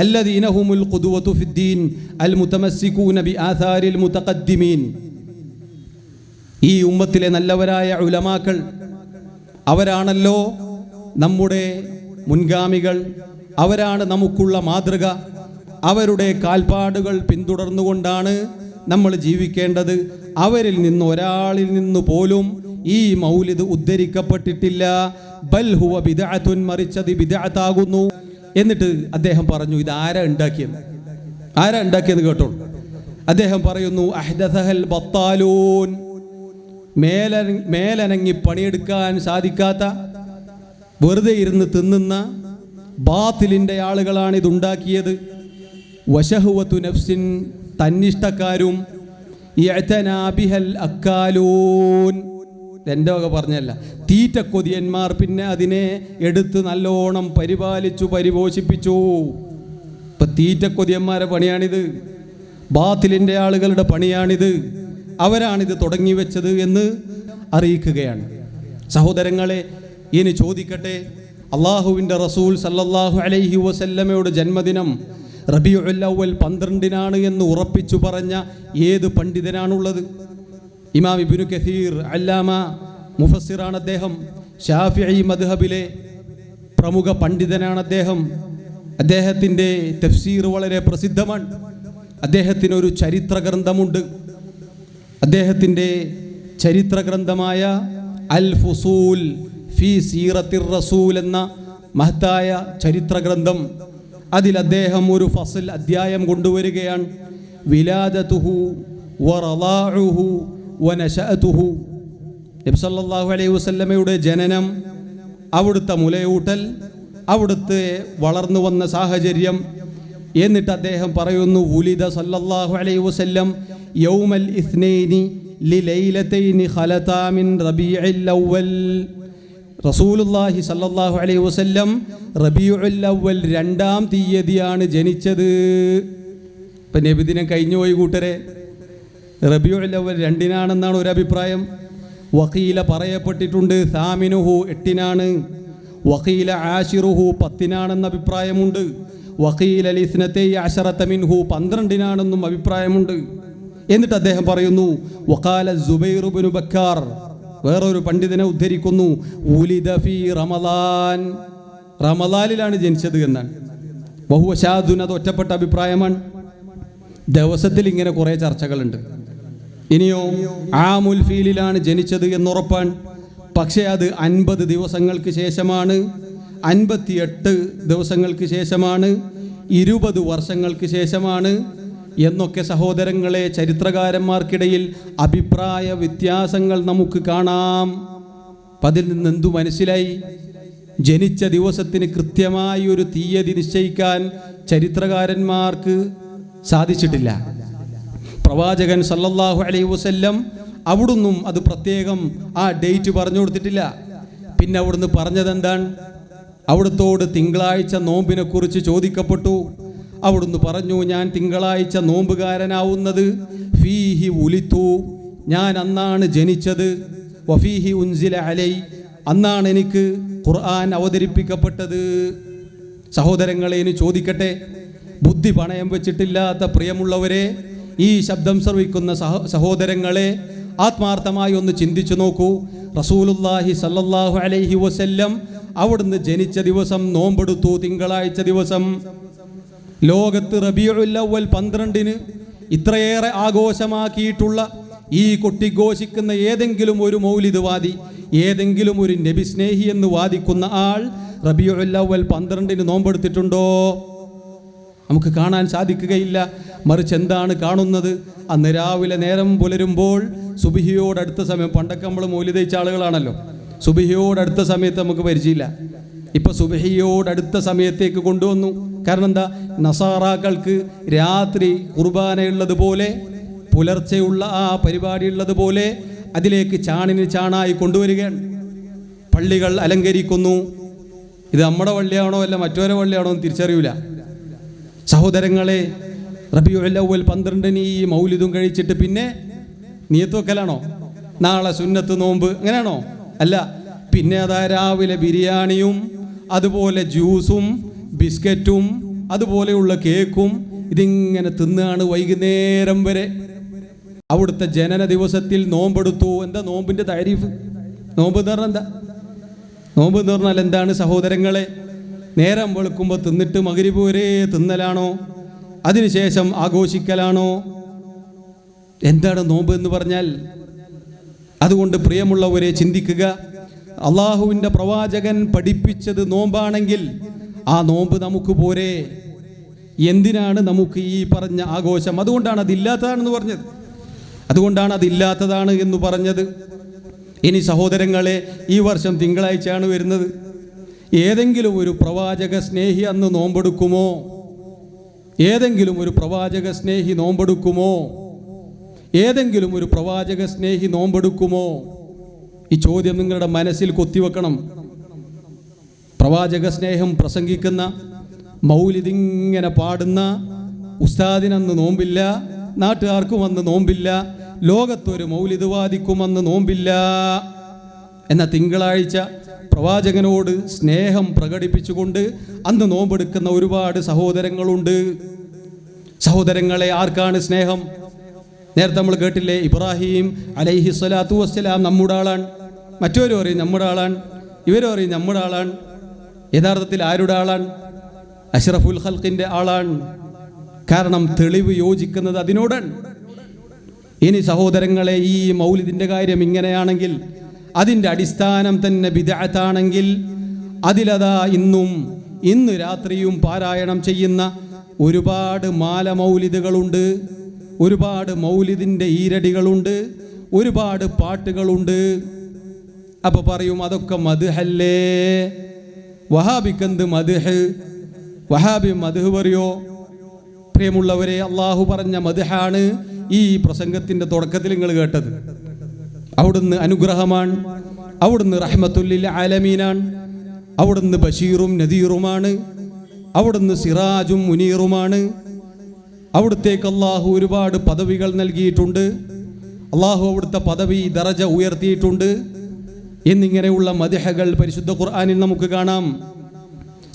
A: الذين هم القدوة في الدين المتمسكون بآثار المتقدمين. ഈ ഉമ്മത്തിലെ നല്ലവരായ ഉലമാക്കൾ അവരാണല്ലോ നമ്മുടെ മുൻഗാമികൾ, അവരാണ് നമുക്കുള്ള മാതൃക. അവരുടെ കാൽപ്പാടുകൾ പിന്തുടർന്നുകൊണ്ടാണ് നമ്മൾ ജീവിക്കേണ്ടത്. അവരിൽ നിന്ന് ഒരാളിൽ നിന്ന് പോലും ഈ മൗലിദ് ഉദ്ധരിക്കപ്പെട്ടിട്ടില്ല. ബൽ ഹുവ ബിദ്അത്തുൻ, മറിച്ചത് ബിദ്അത്താകുന്നു. എന്നിട്ട് അദ്ദേഹം പറഞ്ഞു, ഇത് ആരാ ഉണ്ടാക്കിയെന്ന് കേട്ടോളൂ. അദ്ദേഹം പറയുന്നു, അഹ്ദസഹൽ ബത്താലൂൻ, മേലനങ്ങി പണിയെടുക്കാൻ സാധിക്കാത്ത, വെറുതെ ഇരുന്ന് തിന്നുന്ന ബാത്തിലിൻ്റെ ആളുകളാണ് ഇതുണ്ടാക്കിയത്. വശഹുവത്തു നഫ്സിൻ, തന്നിഷ്ടക്കാരും, യഅ്തനാ ബിഹൽ അക്കാലൂൻ, എൻ്റെ വക പറഞ്ഞല്ല, തീറ്റക്കൊതിയന്മാർ പിന്നെ അതിനെ എടുത്ത് നല്ലോണം പരിപോഷിപ്പിച്ചു. ഇപ്പം തീറ്റക്കൊതിയന്മാരെ പണിയാണിത്, ബാത്തിലിൻ്റെ ആളുകളുടെ പണിയാണിത്, അവരാണിത് തുടങ്ങി വെച്ചത് എന്ന് അറിയിക്കുകയാണ്. സഹോദരങ്ങളെ, ഇനി ചോദിക്കട്ടെ, അള്ളാഹുവിൻ്റെ റസൂൽ സല്ലല്ലാഹു അലൈഹി വസല്ലമയുടെ ജന്മദിനം റബീഉൽ അവ്വൽ 12-നാണ് എന്ന് ഉറപ്പിച്ചു പറഞ്ഞ ഏത് പണ്ഡിതനാണുള്ളത്? ഇമാം ഇബ്നു കസീർ അല്ലാമ മുഫസ്സിറാണ് അദ്ദേഹം. ശാഫിഈ മദ്ഹബിലെ പ്രമുഖ പണ്ഡിതനാണ് അദ്ദേഹം. അദ്ദേഹത്തിൻ്റെ തഫ്സീർ വളരെ പ്രസിദ്ധമാണ്. അദ്ദേഹത്തിനൊരു ചരിത്ര ഗ്രന്ഥമുണ്ട്. അദ്ദേഹത്തിൻ്റെ ചരിത്ര ഗ്രന്ഥമായ അൽ ഫുസൂൽ ഫി സീറത്തിർ റസൂൽ എന്ന മഹത്തായ ചരിത്ര ഗ്രന്ഥം. അതിൽ അദ്ദേഹം ഒരു ഫസൽ അധ്യായം കൊണ്ടുവരികയാണ്. വിലാദതുഹു വറളാഉഹു വനശഅതുഹു. നബി സല്ലല്ലാഹു അലൈഹി വസല്ലമയുടെ ജനനം, അവിടുത്തെ മുലയൂട്ടൽ, അവിടുത്തെ വളർന്നു വന്ന സാഹചര്യം. എന്നിട്ട് അദ്ദേഹം പറയുന്നു, ഉലിദ സല്ലല്ലാഹു അലൈഹി വസല്ലം യൗമൽ ഇസ്നൈനി ലിലൈലതൈനി ഖലതാ മിൻ റബീഉൽ അവ്വൽ. റസൂലുള്ളാഹി സല്ലല്ലാഹു അലൈഹി വസല്ലം റബീഉൽ അവ്വൽ 2-ാം തീയതിയാണ് ജനിച്ചത്. ഇപ്പം നബിദിനം കഴിഞ്ഞു പോയി കൂട്ടരെ. റബീഉൽ അവ്വൽ 2-നാണെന്നാണ് ഒരു അഭിപ്രായം. വഖീല പറയപ്പെട്ടിട്ടുണ്ട് സാമിനുഹു 8-നാണ്, വഖീല ആശിറുഹു 10-നാണെന്ന അഭിപ്രായമുണ്ട്, വഖീല ലിസ്നതൈ അശറത മിൻഹു 12-നാണെന്നും അഭിപ്രായമുണ്ട്. എന്നിട്ട് അദ്ദേഹം പറയുന്നു, വഖാല സുബൈർ ഇബ്നു ബക്കാർ, വേറൊരു പണ്ഡിതനെ ഉദ്ധരിക്കുന്നു, ഉലിദ ഫീ റമളാൻ, റമളാനിലാണ് ജനിച്ചത് എന്നാണ്. വഹുവ ശാദുൻ, അത് ഒറ്റപ്പെട്ട അഭിപ്രായമാണ്. ദിവസത്തിൽ ഇങ്ങനെ കുറേ ചർച്ചകളുണ്ട്. ഇനിയോ ആമുൽ ഫീലിലാണ് ജനിച്ചത് എന്നുറപ്പാണ്. പക്ഷേ അത് 50 ദിവസങ്ങൾക്ക് ശേഷമാണ്, 58 ദിവസങ്ങൾക്ക് ശേഷമാണ്, 20 വർഷങ്ങൾക്ക് ശേഷമാണ് എന്നൊക്കെ സഹോദരങ്ങളെ ചരിത്രകാരന്മാർക്കിടയിൽ അഭിപ്രായ വ്യത്യാസങ്ങൾ നമുക്ക് കാണാം. അതിൽ നിന്ന് എന്തു മനസ്സിലായി? ജനിച്ച ദിവസത്തിന് കൃത്യമായി ഒരു തീയതി നിശ്ചയിക്കാൻ ചരിത്രകാരന്മാർക്ക് സാധിച്ചിട്ടില്ല. പ്രവാചകൻ സല്ലല്ലാഹു അലൈഹി വസല്ലം അവിടുന്നും അത് പ്രത്യേകം ആ ഡേറ്റ് പറഞ്ഞു കൊടുത്തിട്ടില്ല. പിന്നെ അവിടുന്ന് പറഞ്ഞതെന്താണ്? അവിടുത്തോട് തിങ്കളാഴ്ച നോമ്പിനെ കുറിച്ച് ചോദിക്കപ്പെട്ടു. അവിടുന്ന് പറഞ്ഞു, ഞാൻ തിങ്കളാഴ്ച നോമ്പുകാരനാവുന്നത് ഫീഹി ഉലിത്തു, ഞാൻ അന്നാണ് ജനിച്ചത്, വഫീഹി ഉൻസില അലൈ, അന്നാണ് എനിക്ക് ഖുർആൻ അവതരിപ്പിക്കപ്പെട്ടത്. സഹോദരങ്ങളെ, ഇനി ചോദിക്കട്ടെ, ബുദ്ധി പണയം വെച്ചിട്ടില്ലാത്ത പ്രിയമുള്ളവരെ, ഈ ശബ്ദം ശ്രവിക്കുന്ന സഹോദരങ്ങളെ, ആത്മാർത്ഥമായി ഒന്ന് ചിന്തിച്ചു നോക്കൂ. റസൂലുള്ളാഹി സല്ലല്ലാഹു അലൈഹി വസല്ലം അവിടുന്ന് ജനിച്ച ദിവസം നോമ്പെടുത്തു, തിങ്കളാഴ്ച ദിവസം. ലോകത്ത് റബീഉൽ അവ്വൽ 12-ന് ഇത്രയേറെ ആഘോഷമാക്കിയിട്ടുള്ള ഈ കൊട്ടിഘോഷിക്കുന്ന ഏതെങ്കിലും ഒരു മൗലിദ് വാദി, ഏതെങ്കിലും ഒരു നബി സ്നേഹി എന്ന് വാദിക്കുന്ന ആൾ റബീഉൽ അവ്വൽ 12-ന് നോമ്പെടുത്തിട്ടുണ്ടോ? നമുക്ക് കാണാൻ സാധിക്കുകയില്ല. മറിച്ച് എന്താണ് കാണുന്നത്? അന്ന് രാവിലെ നേരം പുലരുമ്പോൾ സുബഹിയോടടുത്ത സമയം, പണ്ടൊക്കെ നമ്മൾ മൗലിദ് കഴിച്ച ആളുകളാണല്ലോ, സുബഹിയോടടുത്ത സമയത്ത് നമുക്ക് പരിചയമില്ല. ഇപ്പം സുബഹിയോടടുത്ത സമയത്തേക്ക് കൊണ്ടുവന്നു. കാരണം എന്താ? നസാറാക്കൾക്ക് രാത്രി കുർബാനയുള്ളതുപോലെ, പുലർച്ചെയുള്ള ആ പരിപാടി ഉള്ളതുപോലെ അതിലേക്ക് ചാണിന് ചാണായി കൊണ്ടുവരികയാണ്. പള്ളികൾ അലങ്കരിക്കുന്നു. ഇത് നമ്മുടെ പള്ളിയാണോ അല്ല മറ്റൊരു പള്ളിയാണോ എന്ന് തിരിച്ചറിയില്ല. സഹോദരങ്ങളെ, റബീഉൽ അവ്വൽ 12-ന് ഈ മൗലിദും കഴിച്ചിട്ട് പിന്നെ നിയത്ത് വെക്കലാണോ? നാളെ സുന്നത്ത് നോമ്പ്, അങ്ങനെയാണോ? അല്ല. പിന്നെ അതാ രാവിലെ ബിരിയാണിയും അതുപോലെ ജ്യൂസും ബിസ്ക്കറ്റും അതുപോലെയുള്ള കേക്കും ഇതിങ്ങനെ തിന്നാണ് വൈകുന്നേരം വരെ. അവിടുത്തെ ജനന ദിവസത്തിൽ നോമ്പെടുത്തു. എന്താ നോമ്പിൻ്റെ താരീഫ്? നോമ്പ് എന്ന് പറഞ്ഞാൽ എന്താ? നോമ്പ് എന്ന് പറഞ്ഞാൽ എന്താണ് സഹോദരങ്ങളെ? നേരം വെളുക്കുമ്പോൾ തിന്നിട്ട് മഗ്‌രിബ് വരെ തിന്നലാണോ? അതിനുശേഷം ആഘോഷിക്കലാണോ? എന്താണ് നോമ്പ് എന്ന് പറഞ്ഞാൽ? അതുകൊണ്ട് പ്രിയമുള്ളവരെ ചിന്തിക്കുക. അള്ളാഹുവിൻ്റെ പ്രവാചകൻ പഠിപ്പിച്ചത് നോമ്പാണെങ്കിൽ ആ നോമ്പ് നമുക്ക് പോരെ? എന്തിനാണ് നമുക്ക് ഈ പറഞ്ഞ ആഘോഷം? അതുകൊണ്ടാണ് അതില്ലാത്തതാണെന്ന് പറഞ്ഞത്. എന്ന് പറഞ്ഞത്. ഇനി സഹോദരങ്ങളെ, ഈ വർഷം തിങ്കളാഴ്ചയാണ് വരുന്നത്. ഏതെങ്കിലും ഒരു പ്രവാചക സ്നേഹി അന്ന് നോമ്പെടുക്കുമോ? ഏതെങ്കിലും ഒരു പ്രവാചക സ്നേഹി നോമ്പെടുക്കുമോ? ഏതെങ്കിലും ഒരു പ്രവാചക സ്നേഹി നോമ്പെടുക്കുമോ? ഈ ചോദ്യം നിങ്ങളുടെ മനസ്സിൽ കൊത്തിവെക്കണം. പ്രവാചക സ്നേഹം പ്രസംഗിക്കുന്ന, മൗലിദിങ്ങനെ പാടുന്ന ഉസ്താദിനന്ന് നോമ്പില്ല, നാട്ടുകാർക്കും അന്ന് നോമ്പില്ല, ലോകത്തൊരു മൗലിദ് വാദിക്കും അന്ന് നോമ്പില്ല. എന്ന തിങ്കളാഴ്ച പ്രവാചകനോട് സ്നേഹം പ്രകടിപ്പിച്ചുകൊണ്ട് അന്ന് നോമ്പെടുക്കുന്ന ഒരുപാട് സഹോദരങ്ങളുണ്ട്. സഹോദരങ്ങളെ, ആർക്കാണ് സ്നേഹം? നേരത്തെ നമ്മൾ കേട്ടില്ലേ, ഇബ്രാഹിം അലൈഹി സ്വലാത്തു വസ്സലാം നമ്മുടെ ആളാണ്. മറ്റൊരു പറയും നമ്മുടെ ആളാണ്, ഇവരും പറയും നമ്മുടെ ആളാണ്. യഥാർത്ഥത്തിൽ ആരുടെ ആളാണ്? അഷ്റഫുൽ ഖൽഖിൻ്റെ ആളാണ്. കാരണം തെളിവ് യോജിക്കുന്നത് അതിനോടാണ്. ഇനി സഹോദരങ്ങളെ, ഈ മൗലിദിൻ്റെ കാര്യം ഇങ്ങനെയാണെങ്കിൽ, അതിൻ്റെ അടിസ്ഥാനം തന്നെ ബിദ്അത്താണെങ്കിൽ, അതിലതാ ഇന്ന് രാത്രിയും പാരായണം ചെയ്യുന്ന ഒരുപാട് മാല മൗലിദുകളുണ്ട്, ഒരുപാട് മൗലിദിൻ്റെ ഈരടികളുണ്ട്, ഒരുപാട് പാട്ടുകളുണ്ട്. അപ്പോൾ പറയും അതൊക്കെ മദ്ഹല്ലേ? വഹാബിക്കെന്ത് മദ്ഹ്? വഹാബി മദ്ഹ് പറയോ? പ്രിയമുള്ളവരെ, അള്ളാഹു പറഞ്ഞ മദ്ഹാണ് ഈ പ്രസംഗത്തിൻ്റെ തുടക്കത്തിൽ നിങ്ങൾ കേട്ടത്. അവിടുന്ന് അനുഗ്രഹമാണ്, അവിടുന്ന് റഹ്മത്തുല്ലിൽ ആലമീനാണ്, അവിടുന്ന് ബഷീറും നദീറുമാണ്, അവിടുന്ന് സിറാജും മുനീറുമാണ്. അവിടുത്തേക്ക് അള്ളാഹു ഒരുപാട് പദവികൾ നൽകിയിട്ടുണ്ട്. അള്ളാഹു അവിടുത്തെ പദവി ദറജ ഉയർത്തിയിട്ടുണ്ട് എന്നിങ്ങനെയുള്ള മദ്ഹകൾ പരിശുദ്ധ ഖുർആനിൽ നമുക്ക് കാണാം.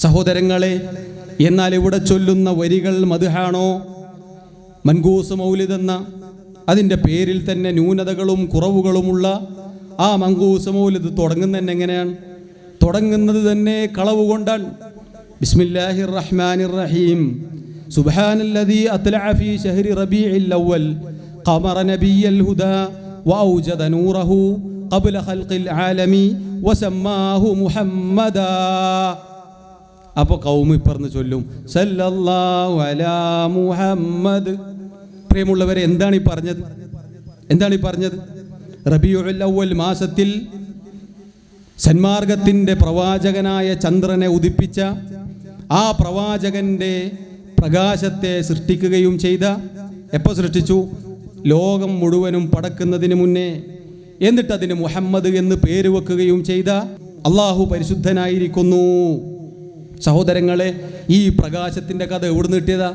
A: സഹോദരങ്ങളെ, എന്നാൽ ഇവിടെ ചൊല്ലുന്ന വരികൾ മദ്ഹാണോ? മൻകൂസ് മൗലിദ് എന്ന അതിൻ്റെ പേരിൽ തന്നെ ന്യൂനതകളും കുറവുകളുമുള്ള ആ മൻകൂസ് മൗലിദ് തുടങ്ങുന്നത് എങ്ങനെയാണ്? തുടങ്ങുന്നത് തന്നെ കളവ് കൊണ്ടാണ്. ബിസ്മില്ലാഹിർ റഹ്മാനിർ റഹീം. സുബ്ഹാനല്ലദീ അത്ലഅ ഫീ ശഹ്രി റബീഇൽ അവ്വൽ ഖമറ നബിയ്യൽ ഹുദാ വഔജദ നൂറഹു ഖബ്ല ഖൽഖിൽ ആലമി വസമ്മാഹു മുഹമ്മദാ. അപ്പോൾ ഖൗമ് ഇപ്പറന്ന് ചൊല്ലും സല്ലല്ലാഹു അലാ മുഹമ്മദ്. പ്രിയമുള്ളവരെ, എന്താണ് ഈ പറഞ്ഞത്? റബീഉൽ അവ്വൽ മാസത്തിൽ സന്മാർഗത്തിൻ്റെ പ്രവാചകനായ ചന്ദ്രനെ ഉദിപ്പിച്ച ആ പ്രവാചകന്റെ പ്രകാശത്തെ സൃഷ്ടിക്കുകയും ചെയ്ത, എപ്പോൾ സൃഷ്ടിച്ചു? ലോകം മുഴുവനും പടക്കുന്നതിന് മുന്നേ. എന്നിട്ടതിന് മുഹമ്മദ് എന്ന് പേര് വെക്കുകയും ചെയ്ത അള്ളാഹു പരിശുദ്ധനായിരിക്കുന്നു. സഹോദരങ്ങളെ, ഈ പ്രകാശത്തിൻ്റെ കഥ എവിടുന്ന് കിട്ടിയതാ?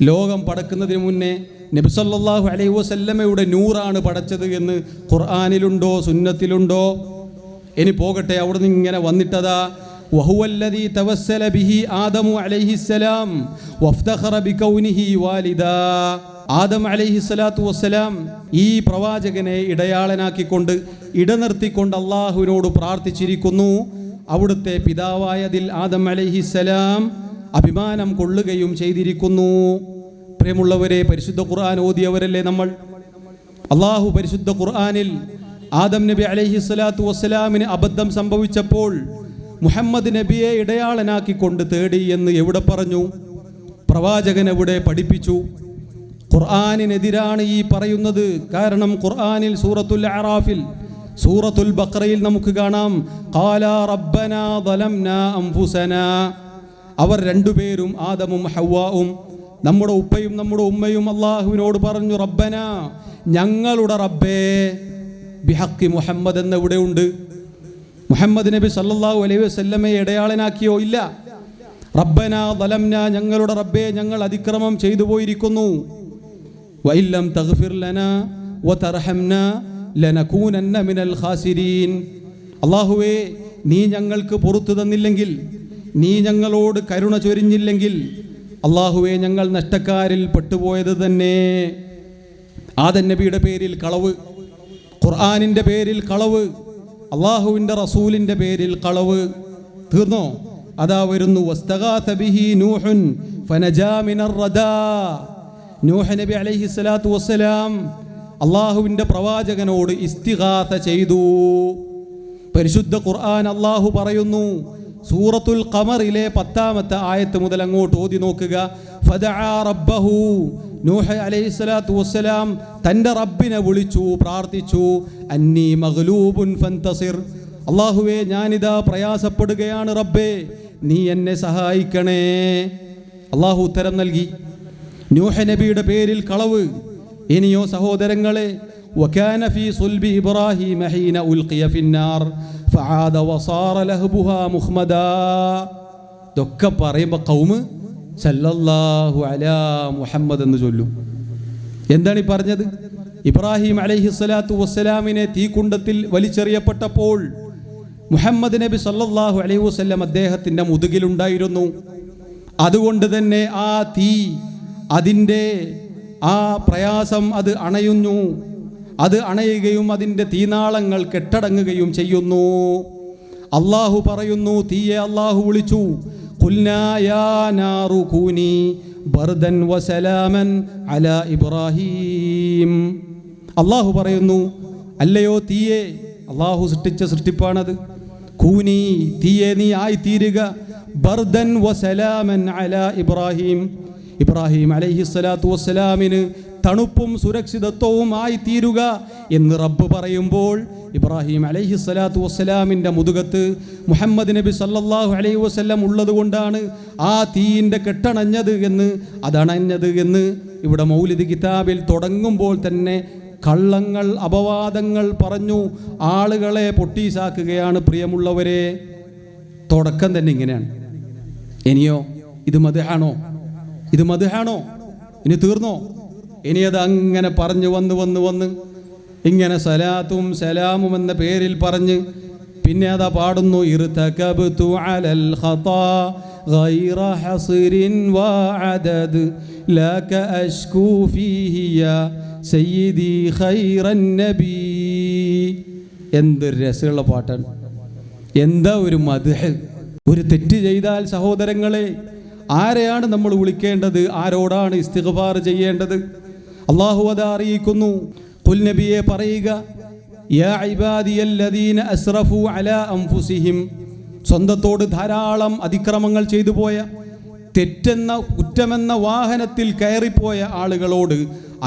A: ലോകം പടക്കുന്നതിന് മുന്നേ നബി സല്ലല്ലാഹു അലൈഹി വസല്ലമയുടെ നൂറാണ് പടച്ചത് എന്ന് ഖുർആനിലുണ്ടോ സുന്നത്തിലുണ്ടോ? ഇനി പോകട്ടെ, അവിടുന്ന് ഇങ്ങനെ വന്നിട്ടതാ വഹുവല്ലദീ തവസ്സല ബിഹി ആദമു അലൈഹിസ്സലാം വഫ്തഖറ ബികൗനിഹി വാലിദാ. ആദം അലൈഹിസ്സലാത്തു വസ്സലാം ഈ പ്രവാചകനെ ഇടയാളനാക്കിക്കൊണ്ട് ഇടനിർത്തിക്കൊണ്ട് അള്ളാഹുവിനോട് പ്രാർത്ഥിച്ചിരിക്കുന്നു. അവിടുത്തെ പിതാവായതിൽ ആദം അലൈഹിസ്സലാം അഭിമാനം കൊള്ളുകയും ചെയ്തിരിക്കുന്നു. പ്രിയമുള്ളവരെ, പരിശുദ്ധ ഖുർആൻ ഓതിയവരല്ലേ നമ്മൾ? അള്ളാഹു പരിശുദ്ധ ഖുർആനിൽ ആദം നബി അലൈഹിസ്സലാത്തു വസ്സലാമിന് അബദ്ധം സംഭവിച്ചപ്പോൾ മുഹമ്മദ് നബിയെ ഇടയാളനാക്കിക്കൊണ്ട് തേടി എന്ന് എവിടെ പറഞ്ഞു? പ്രവാചകൻ എവിടെ പഠിപ്പിച്ചു? ഖുർആനിനെതിരാണ് ഈ പറയുന്നത്. കാരണം ഖുർആനിൽ സൂറത്തുൽ അറാഫിൽ, സൂറത്തുൽ ബഖറയിൽ നമുക്ക് കാണാം ഖാലാ റബ്ബനാ ളലംനാ അൻഫുസനാ. അവർ രണ്ടുപേരും ആദമും ഹവ്വാവും, നമ്മുടെ ഉപ്പയും നമ്മുടെ ഉമ്മയും അള്ളാഹുവിനോട് പറഞ്ഞു റബ്ബനാ, ഞങ്ങളുടെ റബ്ബേ, ബിഹഖി മുഹമ്മദ് എന്ന് ഇവിടെ ഉണ്ട്. മുഹമ്മദ് നബി സല്ലല്ലാഹു അലൈഹി വസല്ലമയെ ഇടയാളനാക്കിയോ? ഇല്ല. റബ്ബനാ ളലംനാ, ഞങ്ങളുടെ റബ്ബേ, ഞങ്ങൾ അതിക്രമം ചെയ്തു പോയിരിക്കുന്നു. വഇല്ലം തഗ്ഫിർ ലനാ വതർഹംനാ ലനകൂനന്ന മിനൽ ഖാസിരീൻ. അല്ലാഹുവേ, നീ ഞങ്ങൾക്ക് പുറത്തു തന്നില്ലെങ്കിൽ, നീ ഞങ്ങളോട് കരുണ ചൊരിഞ്ഞില്ലെങ്കിൽ, അല്ലാഹുവേ, ഞങ്ങൾ നഷ്ടക്കാരിൽ പെട്ടുപോയത് തന്നെ. ആദം നബിയുടെ പേരിൽ കളവ്, ഖുർആനിൻ്റെ പേരിൽ കളവ്, അള്ളാഹുവിൻ്റെ റസൂലിൻ്റെ പേരിൽ കളവ്. തീർന്നോ? അതാ വരുന്നു വസ്തഗാഥ ബിഹി നൂഹുൻ ഫനജാ മിനർ റദാ. നൂഹ് നബി അലൈഹിസ്സലാത്തു വസ്സലാം അള്ളാഹുവിൻ്റെ പ്രവാചകനോട് ഇസ്തിഗാഥ ചെയ്തു. പരിശുദ്ധ ഖുർആൻ അള്ളാഹു പറയുന്നു, സൂറത്തുൽ ഖമറിലെ 10-ാമത്തെ ആയത്ത് മുതൽ അങ്ങോട്ട് ഓതി നോക്കുക. ഫദഅ റബ്ബഹു, നൂഹ് അലൈഹിസ്സലാത്തു വസ്സലാം തൻ്റെ റബ്ബിനെ വിളിച്ചു, പ്രാർത്ഥിച്ചു. അന്നീ മഗ്ലൂബുൻ ഫന്തസിർ, അള്ളാഹുവേ, ഞാനിതാ പ്രയാസപ്പെടുകയാണ് റബ്ബേ, നീ എന്നെ സഹായിക്കണേ. അള്ളാഹു ഉത്തരം നൽകി. നൂഹ് നബിയുടെ പേരിൽ കളവ്. ഇനിയോ സഹോദരങ്ങളെ, വകാന ഫീ സുൽബി ഇബ്രാഹീമ ഹീന ഉൽഖിയ ഫിന്നാർ ഫആദ വസാറ ലഹബുഹാ മുഹ്മദാ. ഇതൊക്കെ പറയുമ്പോൾ ഖൗമ് സല്ലല്ലാഹു അലാ മുഹമ്മദ് എന്ന് ചൊല്ലും. എന്താണ് ഈ പറഞ്ഞത്? ഇബ്രാഹിം അലൈഹിസ്സലാത്തു വസ്സലാമിനെ തീക്കുണ്ടത്തിൽ വലിച്ചെറിയപ്പെട്ടപ്പോൾ മുഹമ്മദ് നബി സല്ലല്ലാഹു അലൈഹി വസല്ലം അദ്ദേഹത്തിൻ്റെ മുതുകിലുണ്ടായിരുന്നു. അതുകൊണ്ട് തന്നെ ആ തീ, അതിൻ്റെ ആ പ്രയാസം അത് അണയുന്നു. അത് അണയുകയും അതിൻ്റെ തീനാളങ്ങൾ കെട്ടടങ്ങുകയും ചെയ്യുന്നു. അള്ളാഹു പറയുന്നു, തീയെ അള്ളാഹു വിളിച്ചു. ഖുൽനാ യാ നാറു കൂനി ബർദൻ വസലാമൻ അലാ ഇബ്രാഹീം. അള്ളാഹു പറയുന്നു, അല്ലയോ തീയെ, അള്ളാഹു സൃഷ്ടിച്ച സൃഷ്ടിപ്പാണത്. കൂനി തീയെ നീ ആയിത്തീരുക, ബർദൻ വസലാമൻ അലാ ഇബ്രാഹിം, ഇബ്രാഹിം അലൈഹിസ്സലാത്തു വസ്സലാമിന് തണുപ്പും സുരക്ഷിതത്വവും ആയിത്തീരുക എന്ന് റബ്ബ് പറയുമ്പോൾ ഇബ്രാഹിം അലൈഹിസ്സലാത്തു വസ്സലാമിൻ്റെ മുതുകത്ത് മുഹമ്മദ് നബി സല്ലല്ലാഹു അലൈഹി വസല്ലം ഉള്ളത് കൊണ്ടാണ് ആ തീയിൻ്റെ കെട്ടണഞ്ഞത് എന്ന്, അതണഞ്ഞത് എന്ന് ഇവിടെ മൗലിദ് കിതാബിൽ തുടങ്ങുമ്പോൾ തന്നെ കള്ളങ്ങൾ, അപവാദങ്ങൾ പറഞ്ഞു ആളുകളെ പൊട്ടീസാക്കുകയാണ്. പ്രിയമുള്ളവരെ, തുടക്കം തന്നെ ഇങ്ങനെയാണ്. ഇനിയോ ഇത് മദ്ഹാണോ? ഇത് മദ്ഹാണോ? ഇനി തീർന്നോ? ഇനി അത് അങ്ങനെ പറഞ്ഞു വന്ന് ഇങ്ങനെ സലാത്തും സലാമും എന്ന പേരിൽ പറഞ്ഞ് പിന്നെ അതാ പാടുന്നു, ഇർതകബ്തു അലൽ ഖതാ ഗൈറ ഹസ്രിൻ വഅദദ് ലക അശ്കൂ ഫീഹി യാ സയ്യിദി ഖൈറൻ നബി. എന്തൊരു രസമുള്ള പാട്ടാണ്, എന്താ ഒരു മദ്ഹ്. ഒരു തെറ്റ് ചെയ്താൽ സഹോദരങ്ങളെ, ആരെയാണ് നമ്മൾ വിളിക്കേണ്ടത്? ആരോടാണ് ഇസ്തിഗ്ഫാർ ചെയ്യേണ്ടത്? അല്ലാഹു അതാ അറിയിക്കുന്നു. ഖുൽ നബിയെ പറയുക, യാ ഇബാദിയല്ലദീന അസ്റഫു അലാ അൻഫുസിഹിം, സ്വന്തത്തോട് ധാരാളം അതിക്രമങ്ങൾ ചെയ്തു പോയ, തെറ്റെന്ന കുറ്റമെന്ന വാഹനത്തിൽ കയറിപ്പോയ ആളുകളോട്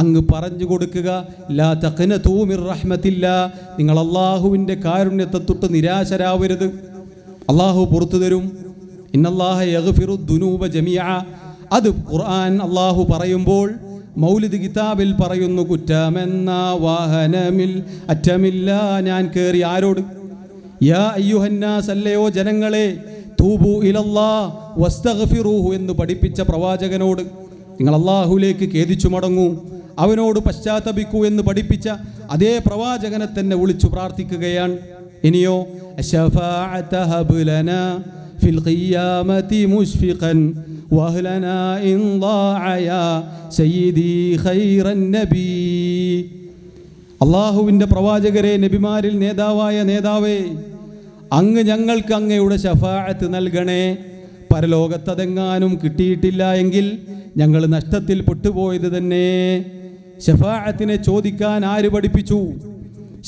A: അങ്ങ് പറഞ്ഞു കൊടുക്കുക, ലാ തഖ്നതൂ മിർ റഹ്മത്തില്ലാ, നിങ്ങൾ അല്ലാഹുവിൻ്റെ കാരുണ്യത്തെ തൊട്ട് നിരാശരാവരുത്, അല്ലാഹു പുറത്തു തരും. ഇന്നല്ലാഹ യഗ്ഫിറു ദുനൂബ ജമീഅ. അത് ഖുർആൻ അല്ലാഹു പറയുമ്പോൾ മൗലിദ് കിതാബിൽ പറയുന്നു, കുറ്റമെന്ന വാഹനമിൽ അറ്റമില്ല ഞാൻ കയറി. ആരോട്? യാ അയ്യുഹന്നാസ്, അല്ലയോ ജനങ്ങളെ, തൂബു ഇലല്ലാഹ് വസ്തഗ്ഫിറൂഹു എന്ന് പഠിപ്പിച്ച പ്രവാചകനോട് നിങ്ങൾ അല്ലാഹുവിലേക്ക് ഖേദിച്ചു മടങ്ങൂ, അവനോട് പശ്ചാത്തപിക്കൂ എന്ന് പഠിപ്പിച്ച അതേ പ്രവാചകനെ തന്നെ വിളിച്ചു പ്രാർത്ഥിക്കുകയാണ്. ഇനിയോ അശഫാഅത ഹബ് ലനാ ഫിൽ ഖിയാമത്തി മുശ്ഫിഖൻ വഹ്ലനാ ഇൻ ളാഅ യാ സയ്യിദി ഖൈറൻ നബി. അല്ലാഹുവിൻ്റെ പ്രവാചകരെ, നബിമാരിൽ നേതാവായ നേതാവേ, അങ്ങ് ഞങ്ങൾക്ക് അങ്ങയുടെ ശഫാഅത്ത് നൽകണേ. പരലോകത്തതെങ്ങാനും കിട്ടിയിട്ടില്ല എങ്കിൽ ഞങ്ങൾ നഷ്ടത്തിൽ പെട്ടുപോയത് തന്നെ. ശഫാഅത്തിനെ ചോദിക്കാൻ ആര് പഠിപ്പിച്ചു?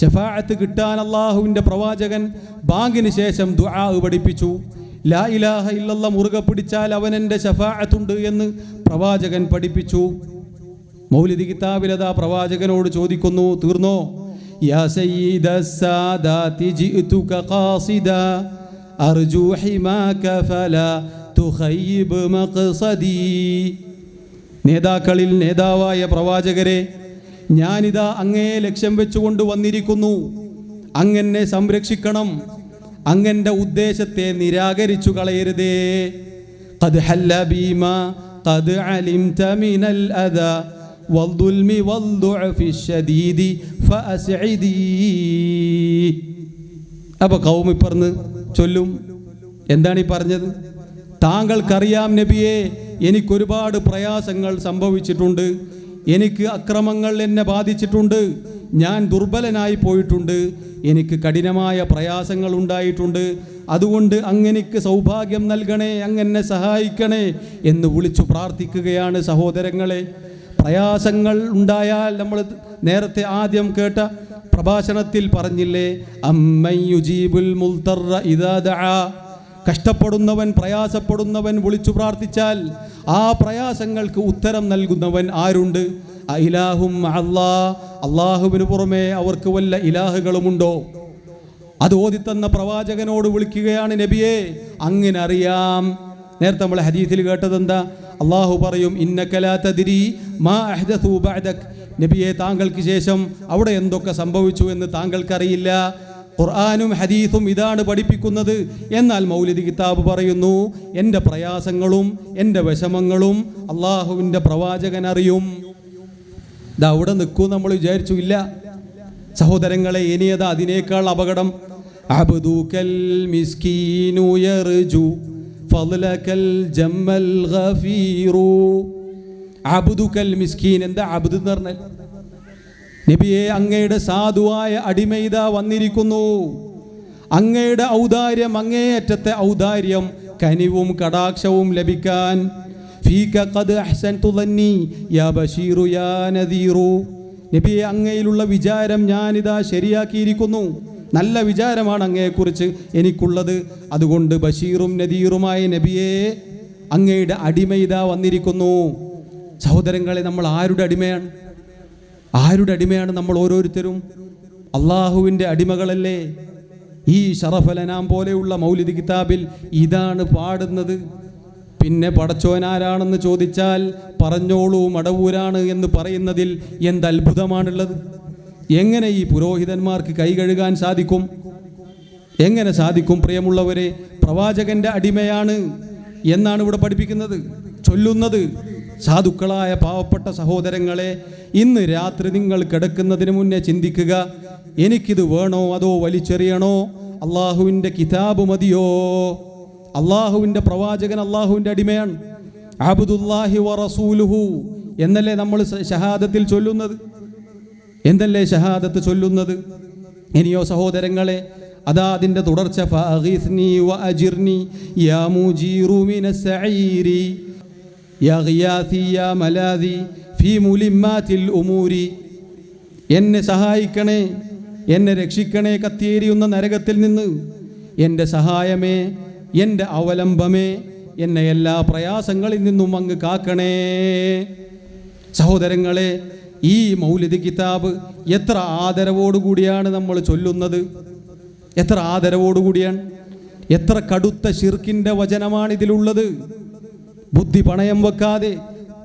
A: ശഫാഅത്ത് കിട്ടാൻ അല്ലാഹുവിൻ്റെ പ്രവാചകൻ ബാങ്കിന് ശേഷം ദുആ പഠിപ്പിച്ചു. ലാ ഇലാഹ ഇല്ലല്ലാഹ് മുറുകെ പിടിച്ചാൽ അവനെൻ്റെ ശഫാഅത്തുണ്ട് എന്ന് പ്രവാചകൻ പഠിപ്പിച്ചു. മൗലിദ് കിതാബിലതാ പ്രവാചകനോട് ചോദിക്കുന്നു, തീർന്നോ? യാ സയ്യിദസ് സാദാതി ജിഅ്തുക ഖാസിദാ അർജു ഹിമാക ഫലാ തുഖയ്യിബ് മഖ്സദി. നേതാക്കളിൽ നേതാവായ പ്രവാചകരെ, ഞാനിതാ അങ്ങേ ലക്ഷ്യം വെച്ചുകൊണ്ട് വന്നിരിക്കുന്നു, അങ്ങെന്നെ സംരക്ഷിക്കണം, അങ്ങൻ്റെ ഉദ്ദേശത്തെ നിരാകരിച്ചു കളയരുതേ. ഖദ് ഹല്ല ബീമാ ഖദ് അലിംത മിനൽ അദാ വൽദുൽമി വൽദുഅഫി ശദീദി ഫഅസ്ഇദി. അപ്പോൾ ഖൗമി പറഞ്ഞ് ചൊല്ലും, എന്താണ് ഈ പറഞ്ഞത്? താങ്കൾക്കറിയാം നബിയെ, എനിക്കൊരുപാട് പ്രയാസങ്ങൾ സംഭവിച്ചിട്ടുണ്ട്, എനിക്ക് അക്രമങ്ങൾ എന്നെ ബാധിച്ചിട്ടുണ്ട്, ഞാൻ ദുർബലനായി പോയിട്ടുണ്ട്, എനിക്ക് കഠിനമായ പ്രയാസങ്ങൾ ഉണ്ടായിട്ടുണ്ട്, അതുകൊണ്ട് അങ്ങെനിക്ക് സൗഭാഗ്യം നൽകണേ, അങ്ങെന്നെ സഹായിക്കണേ എന്ന് വിളിച്ചു പ്രാർത്ഥിക്കുകയാണ്. സഹോദരങ്ങളെ, പ്രയാസങ്ങൾ ഉണ്ടായാൽ നമ്മൾ നേരത്തെ ആദ്യം കേട്ട പ്രഭാഷണത്തിൽ പറഞ്ഞില്ലേ, അമ്മൻ യുജീബുൽ മുൽതറ ഇദാ ദആ, കഷ്ടപ്പെടുന്നവൻ, പ്രയാസപ്പെടുന്നവൻ വിളിച്ചു പ്രാർത്ഥിച്ചാൽ ആ പ്രയാസങ്ങൾക്ക് ഉത്തരം നൽകുന്നവൻ ആരുണ്ട്? ഇലാഹും അല്ലാഹ്, അല്ലാഹുവിന് പുറമെ അവർക്ക് വല്ല ഇലാഹുകളുമുണ്ടോ? അത് ഓതിത്തന്ന പ്രവാചകനോട് വിളിക്കുകയാണ്, നബിയെ അങ്ങനെ അറിയാം. നേരത്തെ നമ്മൾ ഹദീസിൽ കേട്ടതെന്താ? അല്ലാഹു പറയും, ഇന്നക ലാ തദ്രി മാ അഹ്ദസു ബഅദക്, നബിയെ താങ്കൾക്ക് ശേഷം അവിടെ എന്തൊക്കെ സംഭവിച്ചു എന്ന് താങ്കൾക്കറിയില്ല. ഖുർആനും ഹദീസും ഇതാണ് പഠിപ്പിക്കുന്നത്. എന്നാൽ മൗലിദ് കിതാബ് പറയുന്നു, എൻ്റെ പ്രയാസങ്ങളും എൻ്റെ വിഷമങ്ങളും അള്ളാഹുവിൻ്റെ പ്രവാചകൻ അറിയും. ഇത് അവിടെ നിൽക്കൂ നമ്മൾ വിചാരിച്ചു, ഇല്ല സഹോദരങ്ങളെ. ഇനിയതാ അതിനേക്കാൾ അപകടം. അബ്ദുകൽ മിസ്കീനു യർജു ഫളകൽ ജമ്മൽ ഗഫീറു. അബ്ദുകൽ മിസ്കീൻ, എന്താ അബ്ദ് എന്ന് പറഞ്ഞാൽ? നബിയെ, അങ്ങയുടെ സാധുവായ അടിമൈത വന്നിരിക്കുന്നു, അങ്ങയുടെ ഔദാര്യം, അങ്ങേയറ്റത്തെ ഔദാര്യം, കനിവും കടാക്ഷവും ലഭിക്കാൻ. ഫീക ഖദ് അഹ്സൻതു ദന്നി യാ ബശീറു യാ നദീറു. നബിയെ, അങ്ങയിലുള്ള വിചാരം ഞാനിതാ ശരിയാക്കിയിരിക്കുന്നു, നല്ല വിചാരമാണ് അങ്ങയെക്കുറിച്ച് എനിക്കുള്ളത്. അതുകൊണ്ട് ബഷീറും നദീറുമായ നബിയെ, അങ്ങയുടെ അടിമ ഇതാ വന്നിരിക്കുന്നു. സഹോദരങ്ങളെ, നമ്മൾ ആരുടെ അടിമയാണ്? ആരുടെ അടിമയാണ് നമ്മൾ ഓരോരുത്തരും? അള്ളാഹുവിൻ്റെ അടിമകളല്ലേ? ഈ ഷറഫലനാം പോലെയുള്ള മൗലിദ് കിതാബിൽ ഇതാണ് പാടുന്നത്. പിന്നെ പടച്ചോനാരാണെന്ന് ചോദിച്ചാൽ പറഞ്ഞോളൂ മടവൂരാണ് എന്ന് പറയുന്നതിൽ എന്ത് അത്ഭുതമാണുള്ളത്? എങ്ങനെ ഈ പുരോഹിതന്മാർക്ക് കൈ കഴുകാൻ സാധിക്കും? എങ്ങനെ സാധിക്കും? പ്രിയമുള്ളവരെ, പ്രവാചകന്റെ അടിമയാണ് എന്നാണ് ഇവിടെ പഠിപ്പിക്കുന്നത്, ചൊല്ലുന്നത്. സാധുക്കളായ പാവപ്പെട്ട സഹോദരങ്ങളെ, ഇന്ന് രാത്രി നിങ്ങൾ കിടക്കുന്നതിന് മുന്നേ ചിന്തിക്കുക, എനിക്കിത് വേണോ അതോ വലിച്ചെറിയണോ? അള്ളാഹുവിൻ്റെ കിതാബ് മതിയോ? അള്ളാഹുവിൻ്റെ പ്രവാചകൻ അള്ളാഹുവിൻ്റെ അടിമയാണ്. അബ്ദുല്ലാഹി വ റസൂലുഹു എന്നല്ലേ നമ്മൾ ഷഹാദത്തിൽ ചൊല്ലുന്നത്? എന്തല്ലേ ഷഹാദത്ത് ചൊല്ലുന്നത്? ഇനിയോ സഹോദരങ്ങളെ, അതാ അതിൻ്റെ തുടർച്ച, ഫഅഗീസ്നി വഅജിർനി യാ മുജീറു മിനസ് സഈരി യാ ഗിയാസി യാ മലാദി ഫീ മുലിമ്മാത്തിൽ ഉമൂരി. എന്നെ സഹായിക്കണേ, എന്നെ രക്ഷിക്കണേ കത്തിയേരിയുന്ന നരകത്തിൽ നിന്ന്. എൻ്റെ സഹായമേ, എൻ്റെ അവലംബമേ, എന്നെ എല്ലാ പ്രയാസങ്ങളിൽ നിന്നും അങ്ങ് കാക്കണേ. സഹോദരങ്ങളെ, ഈ മൗലിദ് കിതാബ് എത്ര ആദരവോടുകൂടിയാണ് നമ്മൾ ചൊല്ലുന്നത്? എത്ര ആദരവോടുകൂടിയാണ്! എത്ര കടുത്ത ശിർക്കിൻ്റെ വചനമാണ് ഇതിലുള്ളത്. ബുദ്ധി പണയം വെക്കാതെ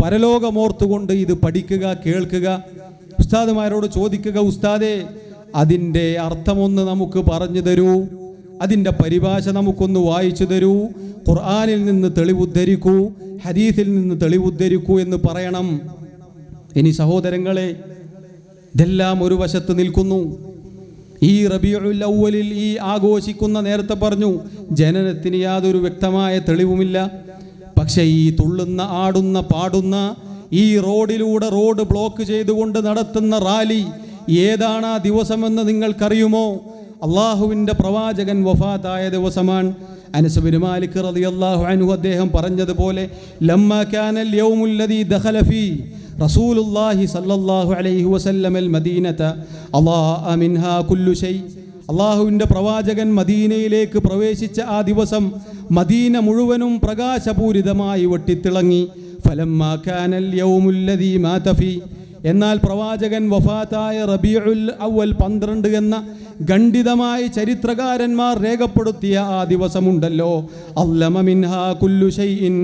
A: പരലോകമോർത്തുകൊണ്ട് ഇത് പഠിക്കുക, കേൾക്കുക. ഉസ്താദുമാരോട് ചോദിക്കുക, ഉസ്താദേ അതിൻ്റെ അർത്ഥമൊന്ന് നമുക്ക് പറഞ്ഞു തരൂ, അതിൻ്റെ പരിഭാഷ നമുക്കൊന്ന് വായിച്ചു തരൂ, ഖുർആനിൽ നിന്ന് തെളിവുദ്ധരിക്കൂ, ഹദീസിൽ നിന്ന് തെളിവുദ്ധരിക്കൂ എന്ന് പറയണം. ഇനി സഹോദരങ്ങളെ, ഇതെല്ലാം ഒരു വശത്ത് നിൽക്കുന്നു. ഈ റബീഉൽ അവ്വലിൽ ഈ ആഘോഷിക്കുന്ന, നേരത്തെ പറഞ്ഞു, ജനനത്തിന് യാതൊരു വ്യക്തമായ തെളിവുമില്ല. പക്ഷേ ഈ തുള്ളുന്ന, ആടുന്ന, പാടുന്ന ഈ റോഡിലൂടെ റോഡ് ബ്ലോക്ക് ചെയ്തുകൊണ്ട് നടത്തുന്ന റാലി ഏതാണ് ആ ദിവസമെന്ന് നിങ്ങൾക്കറിയുമോ? അള്ളാഹുവിൻ്റെ പ്രവാചകൻ വഫാത്തായ ദിവസമാണ്. അനസ് ബിൻ മാലിക് റളിയല്ലാഹു അൻഹു അദ്ദേഹം പറഞ്ഞതുപോലെ, ലമ്മാ കാനൽ യൗമുൽ ലദീ ദഖല ഫീ റസൂലുള്ളാഹി സ്വല്ലല്ലാഹു അലൈഹി വസല്ലമൽ മദീനത അളാഅ മിൻഹാ കുല്ലു ശൈ. അള്ളാഹുവിൻ്റെ പ്രവാചകൻ മദീനയിലേക്ക് പ്രവേശിച്ച ആ ദിവസം മദീന മുഴുവനും പ്രകാശപൂരിതമായി വെട്ടിത്തിളങ്ങി. ഫലമ്മാ കാനൽ യൗമുൽ ലദീ മാത ഫീ, എന്നാൽ പ്രവാചകൻ വഫാത്തായ റബീഉൽ അവ്വൽ 12 എന്ന ഖണ്ഡിതമായി ചരിത്രകാരന്മാർ രേഖപ്പെടുത്തിയ ആ ദിവസമുണ്ടല്ലോ, അല്ലമ മിൻഹാ കുല്ലു ശൈഇൻ,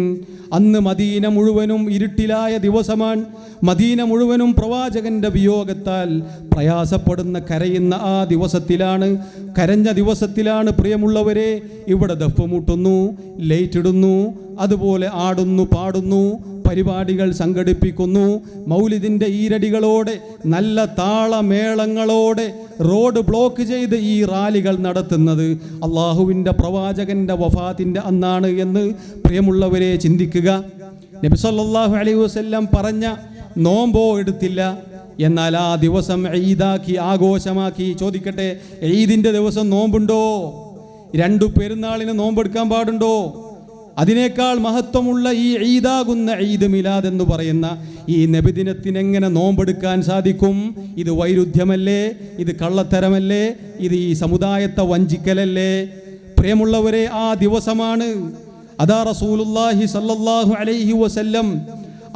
A: അന്ന് മദീന മുഴുവനും ഇരുട്ടിലായ ദിവസമാണ്. മദീന മുഴുവനും പ്രവാചകന്റെ വിയോഗത്താൽ പ്രയാസപ്പെടുന്ന, കരയുന്ന ആ ദിവസത്തിലാണ്, കരഞ്ഞ ദിവസത്തിലാണ് പ്രിയമുള്ളവരെ ഇവിടെ ദഫ് മുട്ടുന്നു, ലൈറ്റ് ഇടുന്നു, അതുപോലെ ആടുന്നു, പാടുന്നു, പരിപാടികൾ സംഘടിപ്പിക്കുന്നു. മൗലിദിൻ്റെ ഈരടികളോടെ, നല്ല താളമേളങ്ങളോടെ റോഡ് ബ്ലോക്ക് ചെയ്ത് ഈ റാലികൾ നടത്തുന്നത് അള്ളാഹുവിൻ്റെ പ്രവാചകന്റെ വഫാത്തിൻ്റെ അന്നാണ് എന്ന് പ്രിയമുള്ളവരെ ചിന്തിക്കുക. നബി സല്ലല്ലാഹു അലൈഹി വസല്ലം പറഞ്ഞ നോമ്പോ എടുത്തില്ല, എന്നാൽ ആ ദിവസം ഈദാക്കി, ആഘോഷമാക്കി. ചോദിക്കട്ടെ, ഈദിൻ്റെ ദിവസം നോമ്പുണ്ടോ? 2 പെരുന്നാളിന് നോമ്പെടുക്കാൻ പാടുണ്ടോ? അതിനേക്കാൾ മഹത്വമുള്ള ഈ ഈദാകുന്ന ഈദ് മിലാദ് എന്ന് പറയുന്ന ഈ നബിദിനത്തിന് എങ്ങനെ നോമ്പെടുക്കാൻ സാധിക്കും? ഇത് വൈരുദ്ധ്യമല്ലേ? ഇത് കള്ളത്തരമല്ലേ? ഇത് ഈ സമുദായത്തെ വഞ്ചിക്കലല്ലേ? പ്രിയമുള്ളവരെ, ആ ദിവസമാണ് അതാ റസൂലുള്ളാഹി സ്വല്ലല്ലാഹു അലൈഹി വസല്ലം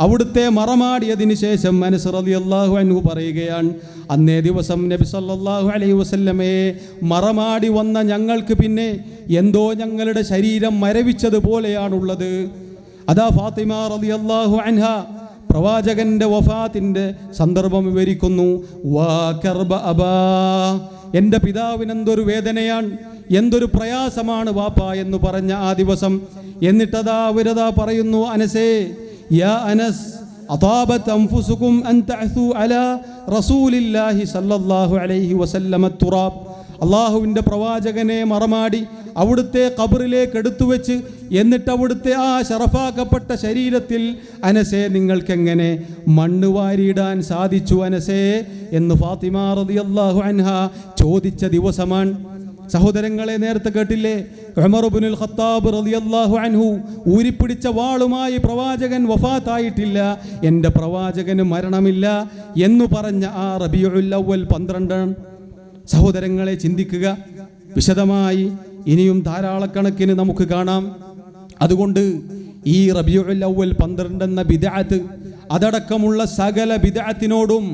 A: അവിടുത്തെ മറമാടിയതിന് ശേഷം അനസ് റളിയല്ലാഹു അൻഹു പറയുകയാണ്, അന്നേ ദിവസം നബി സല്ലല്ലാഹു അലൈഹി വസല്ലമയെ മറമാടി വന്ന ഞങ്ങൾക്ക് പിന്നെ എന്തോ ഞങ്ങളുടെ ശരീരം മരവിച്ചതുപോലെയാണുള്ളത്. അതാ ഫാത്തിമ റളിയല്ലാഹു അൻഹ പ്രവാചകന്റെ വഫാത്തിന്റെ സന്ദർഭം വിവരിക്കുന്നു. വാ കർബ അബാ, എൻ്റെ പിതാവിന് എന്തൊരു വേദനയാണ്, എന്തൊരു പ്രയാസമാണ് വാപ്പ എന്ന് പറഞ്ഞ ആ ദിവസം. എന്നിട്ടതാ അവരതാ പറയുന്നു, അനസേ യാ അനസ് അതാബത് അൻഫുസുകും അൻ തഅസു അലാ റസൂലില്ലാഹി സല്ലല്ലാഹു അലൈഹി വസല്ലമ തുറാബ്. അള്ളാഹുവിൻ്റെ പ്രവാചകനെ മറമാടി അവിടുത്തെ ഖബറിലേക്ക് എടുത്തുവെച്ച്, എന്നിട്ട് അവിടുത്തെ ആ ശറഫാക്കപ്പെട്ട ശരീരത്തിൽ അനസേ നിങ്ങൾക്കെങ്ങനെ മണ്ണ് വാരിയിടാൻ സാധിച്ചു അനസേ എന്ന് ഫാത്തിമ റളിയല്ലാഹു അൻഹ ചോദിച്ച ദിവസമാണ്. സഹോദരങ്ങളെ, നേരത്തെ കേട്ടില്ലേ, ഉമർ ഇബ്നുൽ ഖത്താബ് റളിയല്ലാഹു അൻഹു ഊരിപ്പിടിച്ച വാളുമായി പ്രവാചകൻ വഫാത്തായിട്ടില്ല, എൻ്റെ പ്രവാചകന് മരണമില്ല എന്ന് പറഞ്ഞ ആ റബീഉൽ അവ്വൽ 12. സഹോദരങ്ങളെ ചിന്തിക്കുക. വിശദമായി ഇനിയും ധാരാളക്കണക്കിന് നമുക്ക് കാണാം. അതുകൊണ്ട് ഈ റബീഉൽ അവ്വൽ 12 എന്ന ബിദ്അത്ത് അതടക്കമുള്ള സകല ബിദ്അത്തിനോടും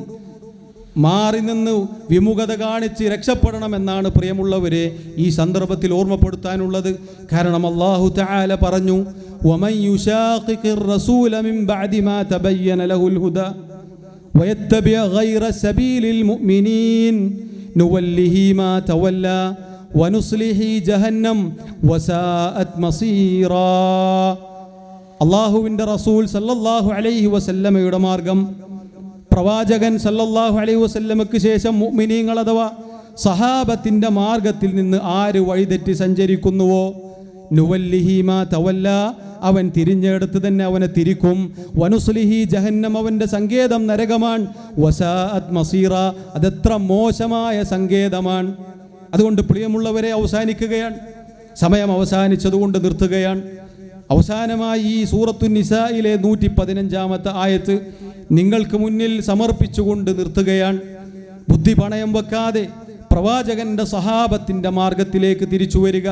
A: മാറി നിന്ന് വിമുഖത കാണിച്ച് രക്ഷപ്പെടണമെന്നാണ് പ്രിയമുള്ളവരെ ഈ സന്ദർഭത്തിൽ ഓർമ്മപ്പെടുത്താനുള്ളത്. കാരണം അല്ലാഹു തആല പറഞ്ഞു, വമൻ യുശാഖിഖിർ റസൂല മിൻ ബഅദി മാ തബയ്യന ലഹുൽ ഹുദാ വയത്തബിഅ ഗൈറ സബീലിൽ മുഅ്മിനീൻ നുവല്ലിഹി മാ തവല്ലാ വനുസ്ലിഹി ജഹന്നം വസാഅത് മസീറാ. അല്ലാഹുവിൻ്റെ റസൂൽ സല്ലല്ലാഹു അലൈഹി വസല്ലമയുടെ മാർഗം, പ്രവാചകൻ സല്ലല്ലാഹു അലൈഹി വസല്ലമയ്ക്ക് ശേഷം മുഅ്മിനീങ്ങൾ അഥവാ സഹാബത്തിൻ്റെ മാർഗത്തിൽ നിന്ന് ആര് വഴിതെറ്റി സഞ്ചരിക്കുന്നുവോ, നുവല്ലിഹി മാ തവല്ല, അവൻ തിരിഞ്ഞെടുത്ത് തന്നെ അവനെ തിരിക്കും. വനുസ്ലിഹി ജഹന്നം, അവൻ്റെ സങ്കേതം നരകമാണ്. വസാഅത് മസീറ, അതെത്ര മോശമായ സങ്കേതമാണ്. അതുകൊണ്ട് പ്രിയമുള്ളവരെ, അവസാനിക്കുകയാണ്, സമയം അവസാനിച്ചതുകൊണ്ട് നിർത്തുകയാണ്. അവസാനമായി ഈ സൂറത്തു നിസായിലെ 115-ാമത്തെ ആയത്ത് നിങ്ങൾക്ക് മുന്നിൽ സമർപ്പിച്ചുകൊണ്ട് നിർത്തുകയാണ്. ബുദ്ധി പണയം വെക്കാതെ പ്രവാചകന്റെ സഹാബത്തിൻ്റെ മാർഗത്തിലേക്ക് തിരിച്ചു വരിക,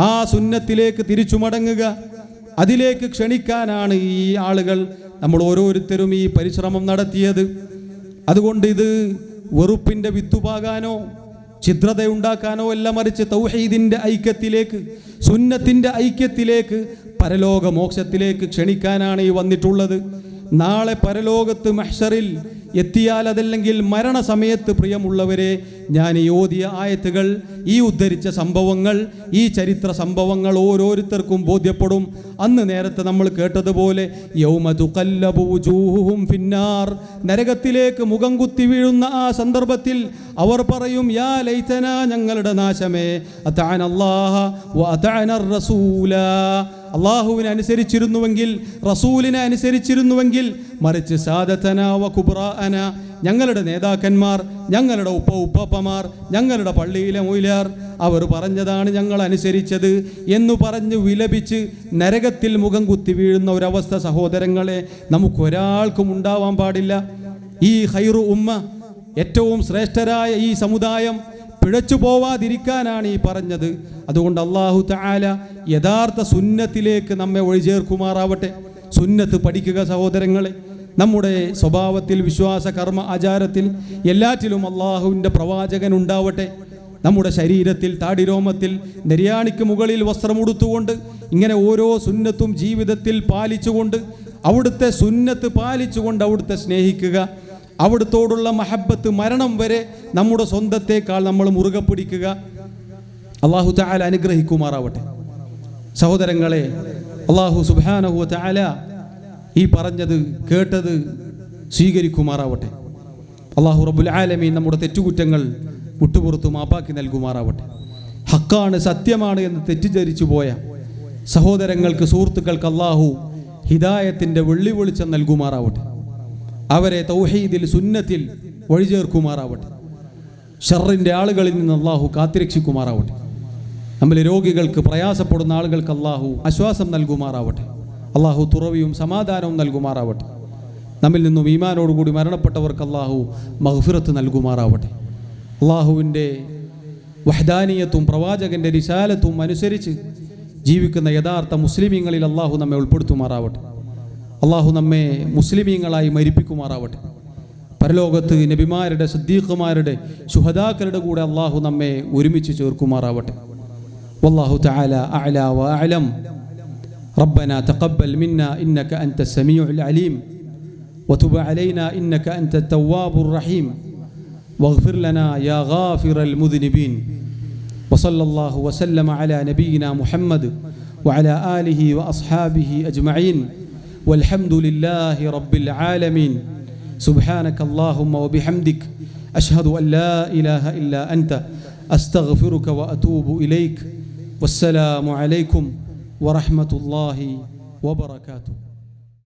A: ആ സുന്നത്തിലേക്ക് തിരിച്ചു മടങ്ങുക. അതിലേക്ക് ക്ഷണിക്കാനാണ് ഈ ആളുകൾ, നമ്മൾ ഓരോരുത്തരും ഈ പരിശ്രമം നടത്തിയത്. അതുകൊണ്ട് ഇത് വെറുപ്പിൻ്റെ വിത്തുപാകാനോ ഛിദ്രതയുണ്ടാക്കാനോ അല്ല, മറിച്ച് തൗഹീദിൻ്റെ ഐക്യത്തിലേക്ക്, സുന്നത്തിൻ്റെ ഐക്യത്തിലേക്ക്, പരലോക മോക്ഷത്തിലേക്ക് ക്ഷണിക്കാനാണ് ഈ വന്നിട്ടുള്ളത്. നാളെ പരലോകത്ത് മഹ്ശറിൽ എത്തിയാൽ, അതല്ലെങ്കിൽ മരണസമയത്ത് പ്രിയമുള്ളവരെ, ഞാൻ ഈ ഓതിയ ആയത്തുകൾ, ഈ ഉദ്ധരിച്ച സംഭവങ്ങൾ, ഈ ചരിത്ര സംഭവങ്ങൾ ഓരോരുത്തർക്കും ബോധ്യപ്പെടും. അന്ന് നേരത്തെ നമ്മൾ കേട്ടതുപോലെ യൗമ തുഖല്ലബു വുജൂഹുഹും ഫിന്നാർ, നരകത്തിലേക്ക് മുഖം കുത്തി വീഴുന്ന ആ സന്ദർഭത്തിൽ അവർ പറയും, യാ ലൈതന, ഞങ്ങളുടെ നാശമേ, അതഅനല്ലാഹ വ അതഅനർ റസൂല, അള്ളാഹുവിനെ അനുസരിച്ചിരുന്നുവെങ്കിൽ, റസൂലിനെ അനുസരിച്ചിരുന്നുവെങ്കിൽ, മറിച്ച് സാദതന വ കുബ്റാഅന, ഞങ്ങളുടെ നേതാക്കന്മാർ, ഞങ്ങളുടെ ഉപ്പമാർ, ഞങ്ങളുടെ പള്ളിയിലെ മൗലവിമാർ, അവർ പറഞ്ഞതാണ് ഞങ്ങൾ അനുസരിച്ചത് എന്ന് പറഞ്ഞ് വിലപിച്ച് നരകത്തിൽ മുഖം കുത്തി വീഴുന്ന ഒരവസ്ഥ സഹോദരങ്ങളെ നമുക്കൊരാൾക്കും ഉണ്ടാവാൻ പാടില്ല. ഈ ഖൈറു ഉമ്മ, ഏറ്റവും ശ്രേഷ്ഠരായ ഈ സമുദായം പിഴച്ചു പോവാതിരിക്കാനാണ് ഈ പറഞ്ഞത്. അതുകൊണ്ട് അല്ലാഹു തആല യഥാർത്ഥ സുന്നത്തിലേക്ക് നമ്മെ വഴിചേർക്കുമാറാവട്ടെ. സുന്നത്ത് പഠിക്കുക സഹോദരങ്ങളെ. നമ്മുടെ സ്വഭാവത്തിൽ, വിശ്വാസ കർമ്മ ആചാരത്തിൽ, എല്ലാറ്റിലും അള്ളാഹുവിൻ്റെ പ്രവാചകൻ ഉണ്ടാവട്ടെ. നമ്മുടെ ശരീരത്തിൽ, താടിരോമത്തിൽ, നെര്യാണിക്ക് മുകളിൽ വസ്ത്രമുടുത്തുകൊണ്ട് ഇങ്ങനെ ഓരോ സുന്നത്തും ജീവിതത്തിൽ പാലിച്ചുകൊണ്ട്, അവിടുത്തെ സുന്നത്ത് പാലിച്ചുകൊണ്ട് അവിടുത്തെ സ്നേഹിക്കുക. അവിടുത്തോടുള്ള മഹബത്ത് മരണം വരെ നമ്മുടെ സ്വന്തത്തേക്കാൾ നമ്മൾ മുറുകെ പിടിക്കുക. അല്ലാഹു തആല അനുഗ്രഹിക്കുമാറാവട്ടെ. സഹോദരങ്ങളെ, അല്ലാഹു സുബ്ഹാനഹു വ തആല ഈ പറഞ്ഞത് കേട്ടത് സ്വീകരിക്കുമാറാവട്ടെ. അല്ലാഹു റബ്ബുൽ ആലമീൻ നമ്മുടെ തെറ്റുകുറ്റങ്ങൾ വിട്ടുപുറത്തു മാപ്പാക്കി നൽകുമാറാവട്ടെ. ഹക്കാണ്, സത്യമാണ് എന്ന് തെറ്റിദ്ധരിച്ചു പോയ സഹോദരങ്ങൾക്ക്, സുഹൃത്തുക്കൾക്ക് അല്ലാഹു ഹിദായത്തിൻ്റെ വെള്ളി വെളിച്ചം നൽകുമാറാവട്ടെ. അവരെ തൗഹീദിൽ, സുന്നത്തിൽ വഴിചേർക്കുമാറാവട്ടെ. ഷർറിൻ്റെ ആളുകളിൽ നിന്ന് അല്ലാഹു കാത്തിരക്ഷിക്കുമാറാവട്ടെ. നമ്മിലെ രോഗികൾക്ക്, പ്രയാസപ്പെടുന്ന ആളുകൾക്ക് അല്ലാഹു ആശ്വാസം നൽകുമാറാവട്ടെ. അല്ലാഹു തുറവിയും സമാധാനവും നൽകുമാറാവട്ടെ. നമ്മിൽ നിന്നും ഈമാനോടുകൂടി മരണപ്പെട്ടവർക്ക് അല്ലാഹു മഗ്ഫിറത്ത് നൽകുമാറാവട്ടെ. അല്ലാഹുവിൻ്റെ വഹ്ദാനിയത്തും പ്രവാചകൻ്റെ റിസാലത്തും അനുസരിച്ച് ജീവിക്കുന്ന യഥാർത്ഥ മുസ്ലിമീങ്ങളിൽ അല്ലാഹു നമ്മെ ഉൾപ്പെടുത്തുമാറാവട്ടെ. അല്ലാഹു നമ്മെ മുസ്ലിമീങ്ങളായി മരിപ്പിക്കുമാറാവട്ടെ. പരലോകത്ത് നബിമാരുടെ, സിദ്ദീഖുമാരുടെ, ശുഹദാക്കളുടെ കൂടെ അല്ലാഹു നമ്മെ ഒരുമിച്ച് ചേർക്കുമാറാവട്ടെ. വല്ലാഹു തആല അഅ്ലാ വ അഅലം. ربنا تقبل منا إنك أنت السميع العليم وتب علينا إنك أنت التواب الرحيم واغفر لنا يا غافر المذنبين. وصلى الله وسلم على نبينا محمد وعلى آله وأصحابه أجمعين والحمد لله رب العالمين. سبحانك اللهم وبحمدك أشهد أن لا إله إلا أنت أستغفرك وأتوب إليك. والسلام عليكم ورحمة الله وبركاته.